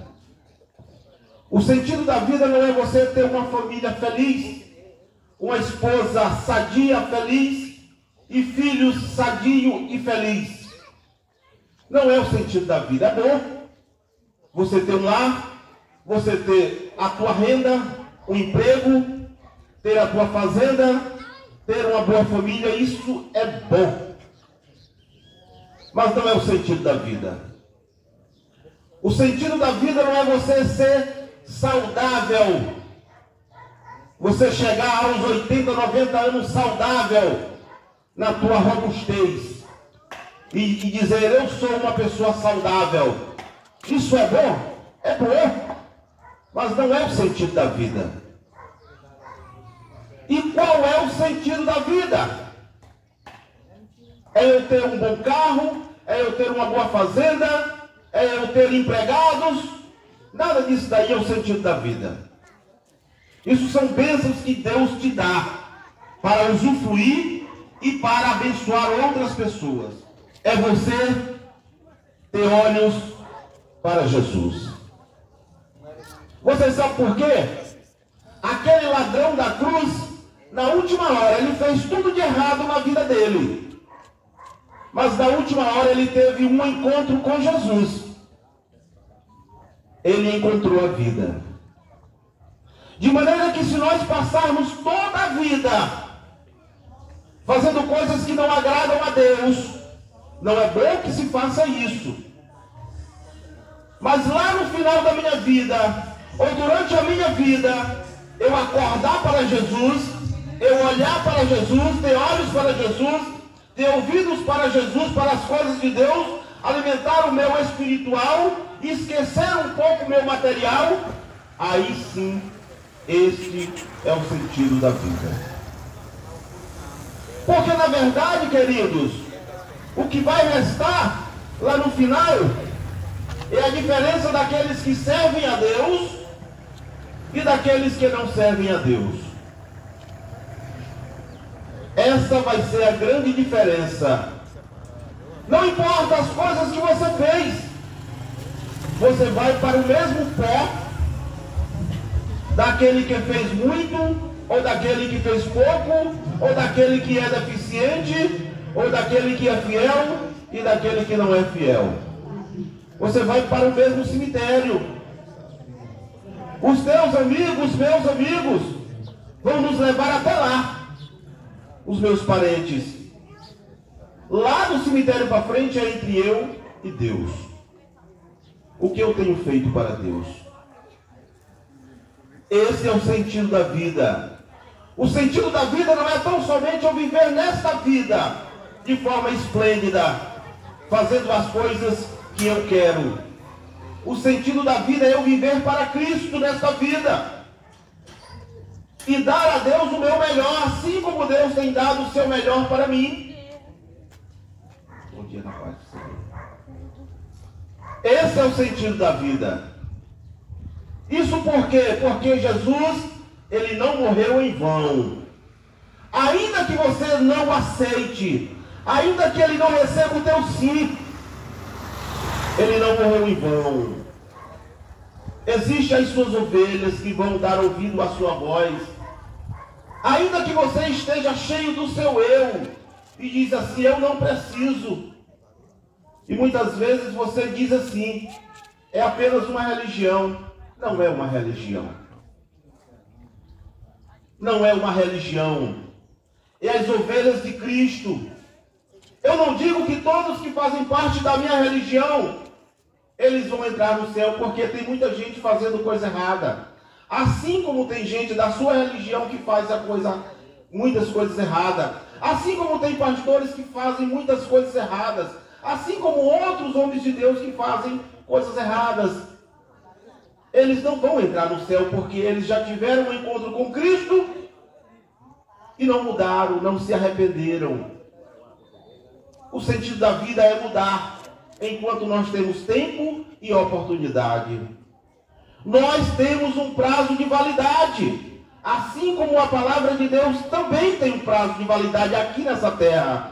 O sentido da vida não é você ter uma família feliz, uma esposa sadia, feliz, e filhos sadio e feliz. Não é o sentido da vida. É bom você ter um lar, você ter a tua renda, um emprego, ter a tua fazenda, ter uma boa família. Isso é bom. Mas não é o sentido da vida. O sentido da vida não é você ser saudável, você chegar aos 80, 90 anos saudável na tua robustez e dizer eu sou uma pessoa saudável. Isso é bom? É bom, mas não é o sentido da vida. E qual é o sentido da vida? É eu ter um bom carro, é eu ter uma boa fazenda, é eu ter empregados. Nada disso daí é o sentido da vida. Isso são bênçãos que Deus te dá para usufruir e para abençoar outras pessoas. É você ter olhos para Jesus. Você sabe por quê? Aquele ladrão da cruz, na última hora, ele fez tudo de errado na vida dele. Mas na última hora ele teve um encontro com Jesus. Ele encontrou a vida. De maneira que se nós passarmos toda a vida fazendo coisas que não agradam a Deus, não é bom que se faça isso. Mas lá no final da minha vida, ou durante a minha vida, eu acordar para Jesus, eu olhar para Jesus, ter olhos para Jesus, ter ouvidos para Jesus, para as coisas de Deus, alimentar o meu espiritual, esquecer um pouco o meu material, aí sim, este é o sentido da vida. Porque na verdade, queridos, o que vai restar lá no final é a diferença daqueles que servem a Deus e daqueles que não servem a Deus. Essa vai ser a grande diferença. Não importa as coisas que você fez, você vai para o mesmo pó daquele que fez muito, ou daquele que fez pouco, ou daquele que é deficiente, ou daquele que é fiel e daquele que não é fiel. Você vai para o mesmo cemitério. Os teus amigos, meus amigos, vão nos levar até lá. Os meus parentes. Lá do cemitério para frente é entre eu e Deus. O que eu tenho feito para Deus? Esse é o sentido da vida. O sentido da vida não é tão somente eu viver nesta vida de forma esplêndida, fazendo as coisas que eu quero. O sentido da vida é eu viver para Cristo nesta vida e dar a Deus o meu melhor, assim como Deus tem dado o seu melhor para mim. Bom dia na paz do Senhor. Esse é o sentido da vida. Isso por quê? Porque Jesus, ele não morreu em vão. Ainda que você não aceite, ainda que ele não receba o teu sim, ele não morreu em vão. Existem as suas ovelhas que vão dar ouvido à sua voz. Ainda que você esteja cheio do seu eu e diz assim, eu não preciso. E muitas vezes você diz assim, é apenas uma religião. Não é uma religião. Não é uma religião. É as ovelhas de Cristo. Eu não digo que todos que fazem parte da minha religião, eles vão entrar no céu, porque tem muita gente fazendo coisa errada. Assim como tem gente da sua religião que faz muitas coisas erradas. Assim como tem pastores que fazem muitas coisas erradas. Assim como outros homens de Deus que fazem coisas erradas. Eles não vão entrar no céu porque eles já tiveram um encontro com Cristo e não mudaram, não se arrependeram. O sentido da vida é mudar enquanto nós temos tempo e oportunidade. Nós temos um prazo de validade, assim como a palavra de Deus também tem um prazo de validade aqui nessa terra.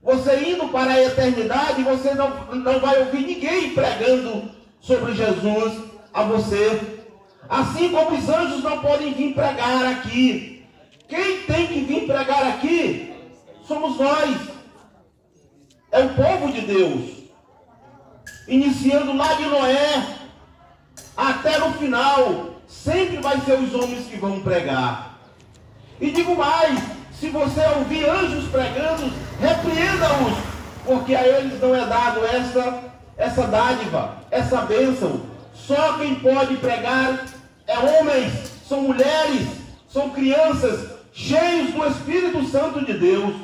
Você indo para a eternidade, você não vai ouvir ninguém pregando sobre Jesus a você. Assim como os anjos não podem vir pregar aqui. Quem tem que vir pregar aqui somos nós. É o povo de Deus. Iniciando lá de Noé até no final, sempre vai ser os homens que vão pregar. E digo mais, se você ouvir anjos pregando, repreenda-os, porque a eles não é dado essa dádiva, essa bênção. Só quem pode pregar é homens, são mulheres, são crianças, cheios do Espírito Santo de Deus.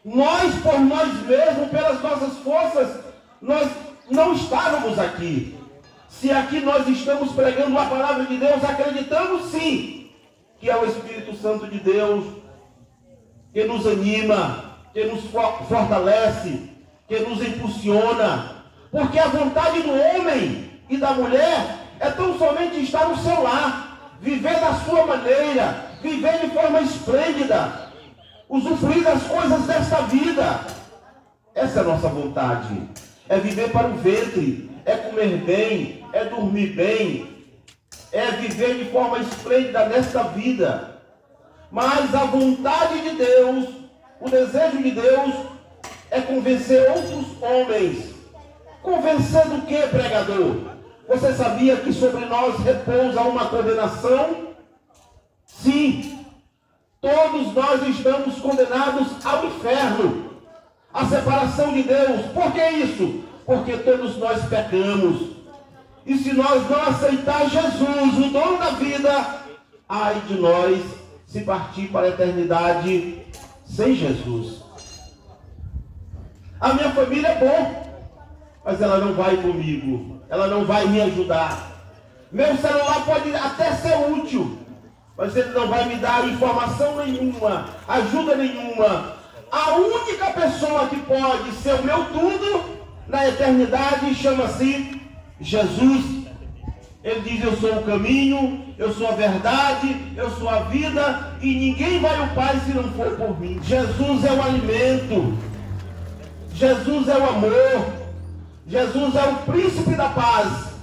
Nós, por nós mesmos, pelas nossas forças, nós não estávamos aqui. Se aqui nós estamos pregando a palavra de Deus, acreditamos sim que é o Espírito Santo de Deus que nos anima, que nos fortalece, que nos impulsiona. Porque a vontade do homem e da mulher é tão somente estar no seu lar, viver da sua maneira, viver de forma esplêndida, usufruir das coisas desta vida. Essa é a nossa vontade. É viver para o ventre, é comer bem, é dormir bem, é viver de forma esplêndida nesta vida. Mas a vontade de Deus, o desejo de Deus é convencer outros homens. Convencer do que, pregador? Você sabia que sobre nós repousa uma condenação? Sim, todos nós estamos condenados ao inferno, à separação de Deus. Por que isso? Porque todos nós pecamos. E se nós não aceitar Jesus, o dono da vida, ai de nós se partir para a eternidade sem Jesus. A minha família é boa, mas ela não vai comigo, ela não vai me ajudar. Meu celular pode até ser útil, mas ele não vai me dar informação nenhuma, ajuda nenhuma. A única pessoa que pode ser o meu tudo na eternidade chama-se Jesus. Ele diz, eu sou o caminho, eu sou a verdade, eu sou a vida, e ninguém vai ao Pai se não for por mim. Jesus é o alimento, Jesus é o amor, Jesus é o príncipe da paz.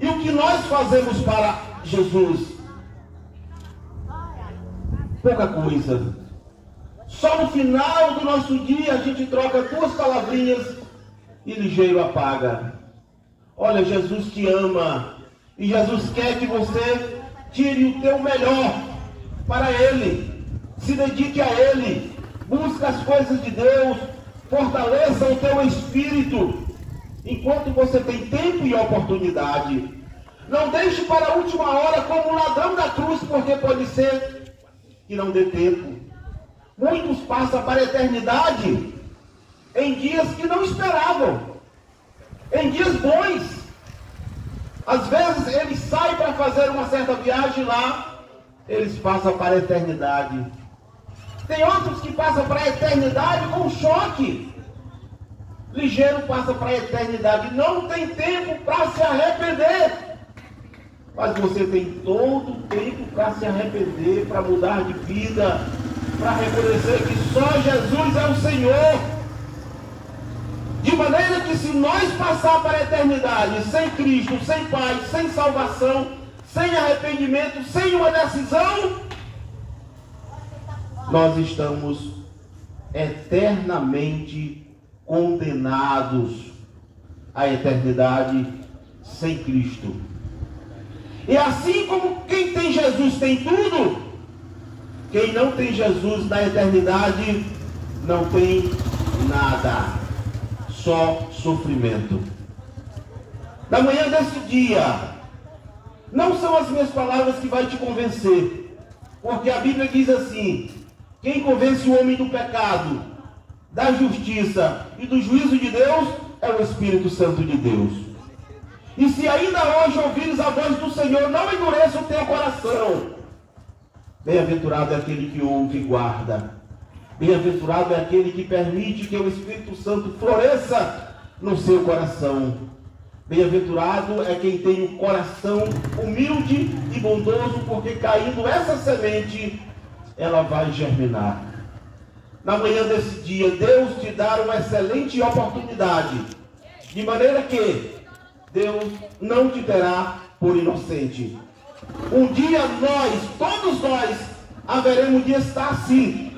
E o que nós fazemos para Jesus? Pouca coisa. Só no final do nosso dia a gente troca 2 palavrinhas e ligeiro apaga. Olha, Jesus te ama e Jesus quer que você tire o teu melhor para Ele. Se dedique a Ele, busque as coisas de Deus, fortaleça o teu espírito enquanto você tem tempo e oportunidade. Não deixe para a última hora como o ladrão da cruz, porque pode ser que não dê tempo. Muitos passam para a eternidade em dias que não esperavam, em dias bons. Às vezes eles saem para fazer uma certa viagem lá, eles passam para a eternidade. Tem outros que passam para a eternidade com choque. Ligeiro passa para a eternidade, não tem tempo para se arrepender. Mas você tem todo o tempo para se arrepender, para mudar de vida, para reconhecer que só Jesus é o Senhor. De maneira que se nós passar para a eternidade sem Cristo, sem paz, sem salvação, sem arrependimento, sem uma decisão, nós estamos eternamente condenados à eternidade sem Cristo. E assim como quem tem Jesus tem tudo, quem não tem Jesus na eternidade não tem nada, só sofrimento. Na manhã desse dia, não são as minhas palavras que vai te convencer, porque a Bíblia diz assim: quem convence o homem do pecado, da justiça e do juízo de Deus é o Espírito Santo de Deus. E se ainda hoje ouvires a voz do Senhor, não endureça o teu coração. Bem-aventurado é aquele que ouve e guarda. Bem-aventurado é aquele que permite que o Espírito Santo floresça no seu coração. Bem-aventurado é quem tem um coração humilde e bondoso, porque caindo essa semente, ela vai germinar. Na manhã desse dia, Deus te dá uma excelente oportunidade, de maneira que Deus não te terá por inocente. Um dia nós, todos nós, haveremos de estar assim,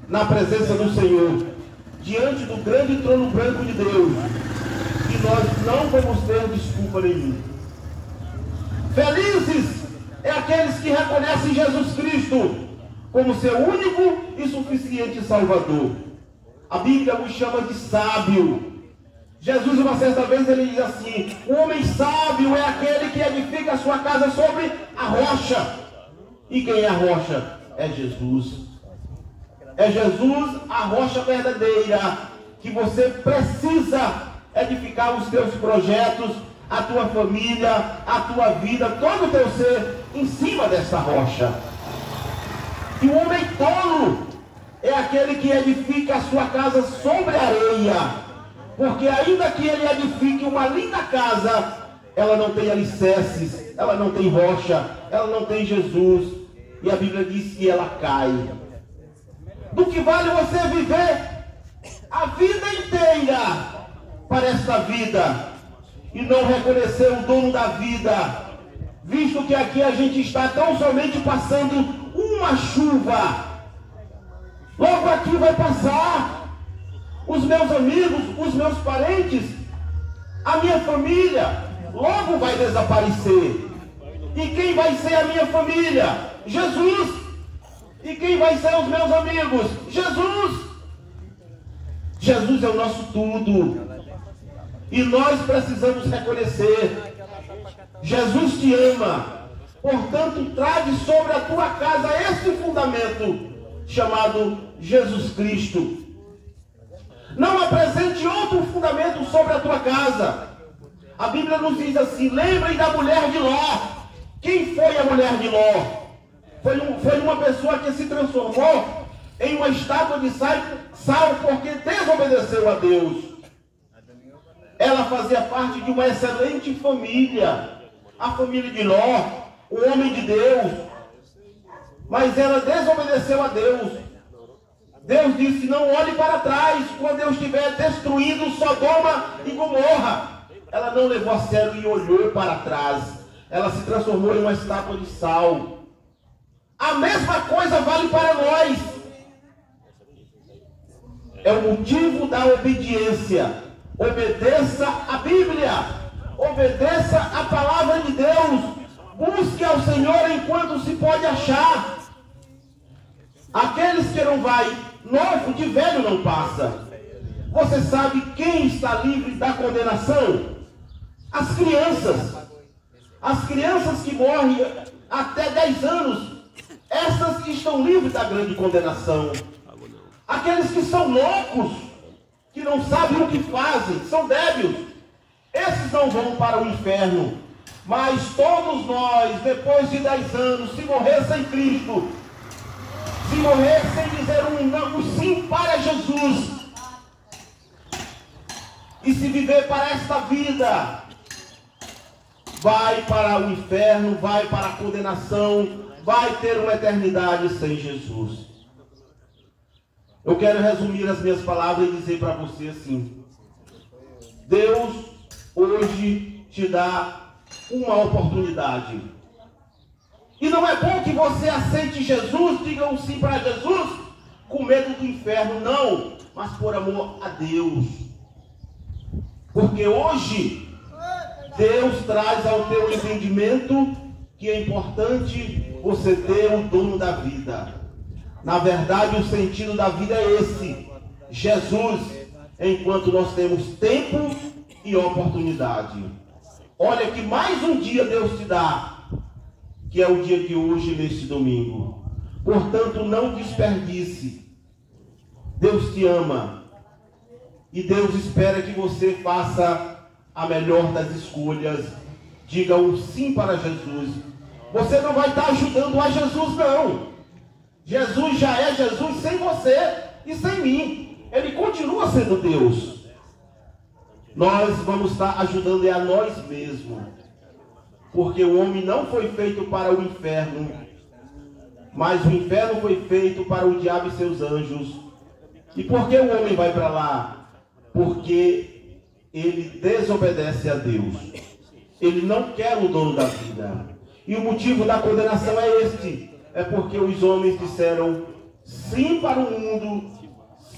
na presença do Senhor, diante do grande trono branco de Deus, e nós não vamos ter desculpa nenhuma. Felizes é aqueles que reconhecem Jesus Cristo como seu único e suficiente Salvador. A Bíblia o chama de sábio. Jesus, uma certa vez, ele diz assim: o homem sábio é aquele que edifica a sua casa sobre a rocha. E quem é a rocha? É Jesus. É Jesus a rocha verdadeira, que você precisa edificar os teus projetos, a tua família, a tua vida, todo o teu ser em cima dessa rocha. E o homem tolo é aquele que edifica a sua casa sobre a areia. Porque ainda que ele edifique uma linda casa, ela não tem alicerces, ela não tem rocha, ela não tem Jesus. E a Bíblia diz que ela cai. Do que vale você viver a vida inteira para esta vida e não reconhecer o dono da vida, visto que aqui a gente está tão somente passando uma chuva. Logo aqui vai passar. Os meus amigos, os meus parentes, a minha família, logo vai desaparecer. E quem vai ser a minha família? Jesus. E quem vai ser os meus amigos? Jesus. Jesus é o nosso tudo. E nós precisamos reconhecer: Jesus te ama. Portanto, traze sobre a tua casa este fundamento chamado Jesus Cristo. Não apresente outro fundamento sobre a tua casa. A Bíblia nos diz assim: lembrem da mulher de Ló. Quem foi a mulher de Ló? Foi uma pessoa que se transformou em uma estátua de sal porque desobedeceu a Deus. Ela fazia parte de uma excelente família, a família de Ló, o homem de Deus. Mas ela desobedeceu a Deus. Deus disse: não olhe para trás quando eu estiver destruindo Sodoma e Gomorra. Ela não levou a sério e olhou para trás. Ela se transformou em uma estátua de sal. A mesma coisa vale para nós. É o motivo da obediência. Obedeça a Bíblia. Obedeça a palavra de Deus. Busque ao Senhor enquanto se pode achar. Aqueles que não vai, novo de velho não passa. Você sabe quem está livre da condenação? As crianças. As crianças que morrem até 10 anos, essas que estão livres da grande condenação. Aqueles que são loucos, que não sabem o que fazem, são débeis, esses não vão para o inferno. Mas todos nós, depois de 10 anos, se morrer sem Cristo, se morrer sem dizer um sim para Jesus, e se viver para esta vida, vai para o inferno, vai para a condenação, vai ter uma eternidade sem Jesus. Eu quero resumir as minhas palavras e dizer para você assim: Deus hoje te dá uma oportunidade. E não é bom que você aceite Jesus, diga um sim para Jesus, com medo do inferno, não, mas por amor a Deus. Porque hoje Deus traz ao teu entendimento que é importante você ter o dono da vida. Na verdade, o sentido da vida é esse: Jesus, enquanto nós temos tempo e oportunidade. Olha que mais um dia Deus te dá, que é o dia de hoje, neste domingo. Portanto, não desperdice. Deus te ama e Deus espera que você faça a melhor das escolhas. Diga um sim para Jesus. Você não vai estar ajudando a Jesus, não. Jesus já é Jesus sem você e sem mim. Ele continua sendo Deus. Nós vamos estar ajudando a nós mesmos. Porque o homem não foi feito para o inferno, mas o inferno foi feito para o diabo e seus anjos. E por que o homem vai para lá? Porque ele desobedece a Deus. Ele não quer o dono da vida. E o motivo da condenação é este: é porque os homens disseram sim para o mundo,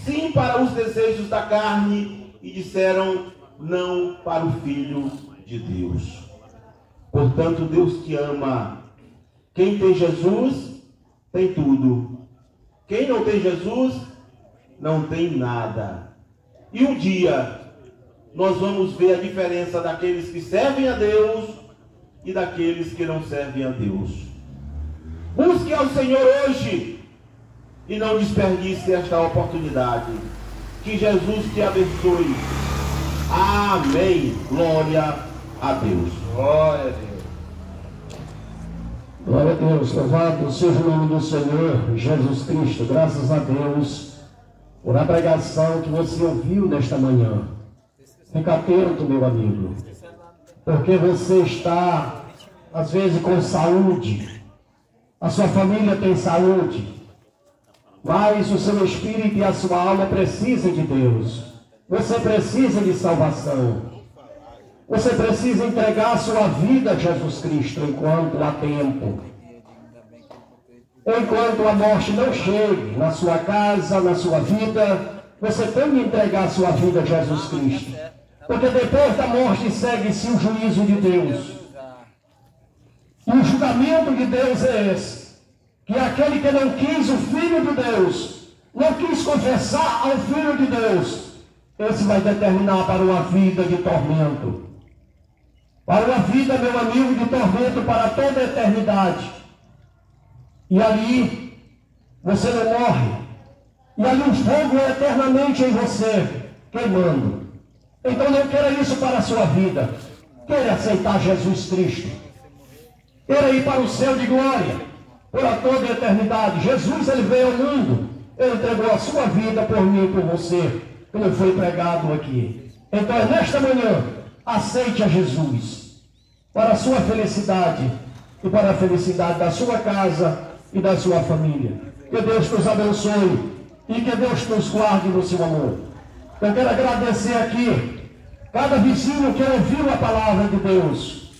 sim para os desejos da carne, e disseram não para o Filho de Deus. Portanto, Deus te ama. Quem tem Jesus, tem tudo. Quem não tem Jesus, não tem nada. E um dia, nós vamos ver a diferença daqueles que servem a Deus e daqueles que não servem a Deus. Busque ao Senhor hoje e não desperdice esta oportunidade. Que Jesus te abençoe. Amém. Glória a Deus. Glória a Deus. Glória a Deus. Louvado seja o nome do Senhor Jesus Cristo. Graças a Deus por a pregação que você ouviu nesta manhã. Fica atento, meu amigo, porque você está, às vezes, com saúde, a sua família tem saúde, mas o seu espírito e a sua alma precisam de Deus. Você precisa de salvação. Você precisa entregar a sua vida a Jesus Cristo enquanto há tempo. Enquanto a morte não chegue na sua casa, na sua vida, você tem que entregar a sua vida a Jesus Cristo. Porque depois da morte segue-se o juízo de Deus. E o julgamento de Deus é esse: que aquele que não quis o Filho de Deus, não quis confessar ao Filho de Deus, esse vai determinar para uma vida de tormento. Para uma vida, meu amigo, de tormento para toda a eternidade. E ali você não morre. E ali o fogo é eternamente em você, queimando. Então não queira isso para a sua vida. Queira aceitar Jesus Cristo. Queira ir para o céu de glória, para toda a eternidade. Jesus, ele veio ao mundo. Ele entregou a sua vida por mim e por você, como foi pregado aqui. Então nesta manhã, aceite a Jesus para a sua felicidade e para a felicidade da sua casa e da sua família. Que Deus nos abençoe e que Deus nos guarde no seu amor. Eu quero agradecer aqui cada vizinho que ouviu a palavra de Deus.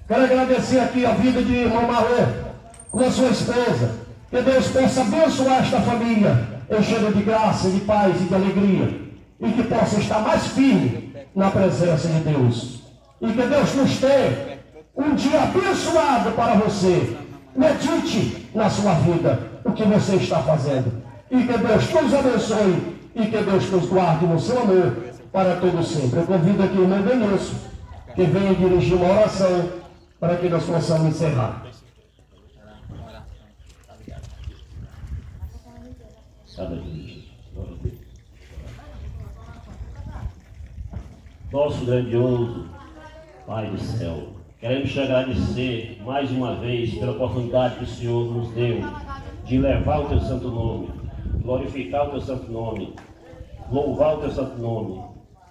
Quero agradecer aqui a vida de irmão Marô com a sua esposa. Que Deus possa abençoar esta família, enchendo de graça, de paz e de alegria, e que possa estar mais firme na presença de Deus. E que Deus nos dê um dia abençoado para você. Medite na sua vida o que você está fazendo. E que Deus nos abençoe e que Deus nos guarde no seu amor para todo sempre. Eu convido aqui o irmão Denilson, que venha dirigir uma oração para que nós possamos encerrar. Nosso grandioso Pai do céu, queremos te agradecer mais uma vez pela oportunidade que o Senhor nos deu de levar o teu santo nome, glorificar o teu santo nome, louvar o teu santo nome,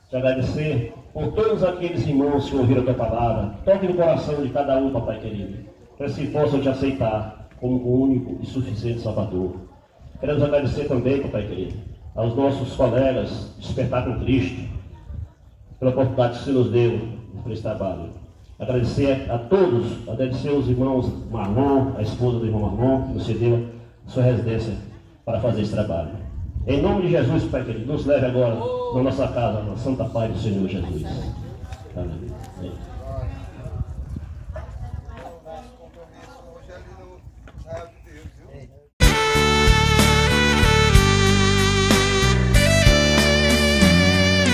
te agradecer por todos aqueles irmãos que ouviram a tua palavra. Toque no coração de cada um, papai querido, para que possam te aceitar como o único e suficiente Salvador. Queremos agradecer também, papai querido, aos nossos colegas Despertar com Cristo, pela oportunidade que você nos deu por esse trabalho. Agradecer a todos, agradecer aos irmãos Marlon, a esposa do irmão Marlon, que nos cedeu a sua residência para fazer esse trabalho. Em nome de Jesus, Pai querido, nos leve agora na nossa casa, na Santa Paz do Senhor Jesus. Amém.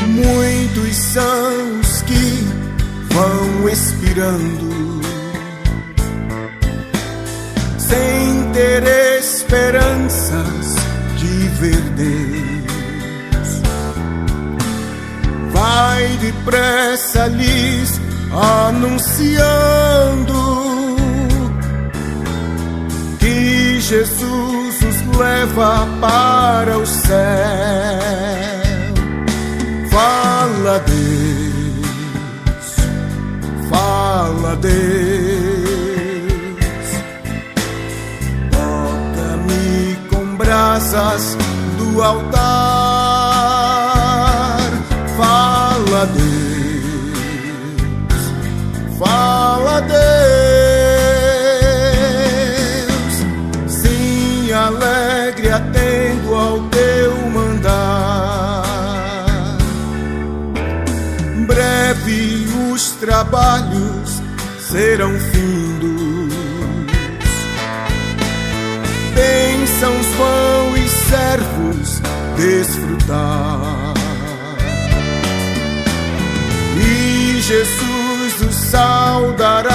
Muitos são os que vão expirando, sem ter esperanças de ver Deus. Vai depressa lhes anunciando que Jesus os leva para o céu. Fala, Deus, fala, Deus, toca-me com brasas do altar. Fala, Deus, fala, Deus, sim, alegre atendo ao teu mandar. Breve os trabalhos serão findos, bênçãos vão e servos desfrutar, e Jesus os saudará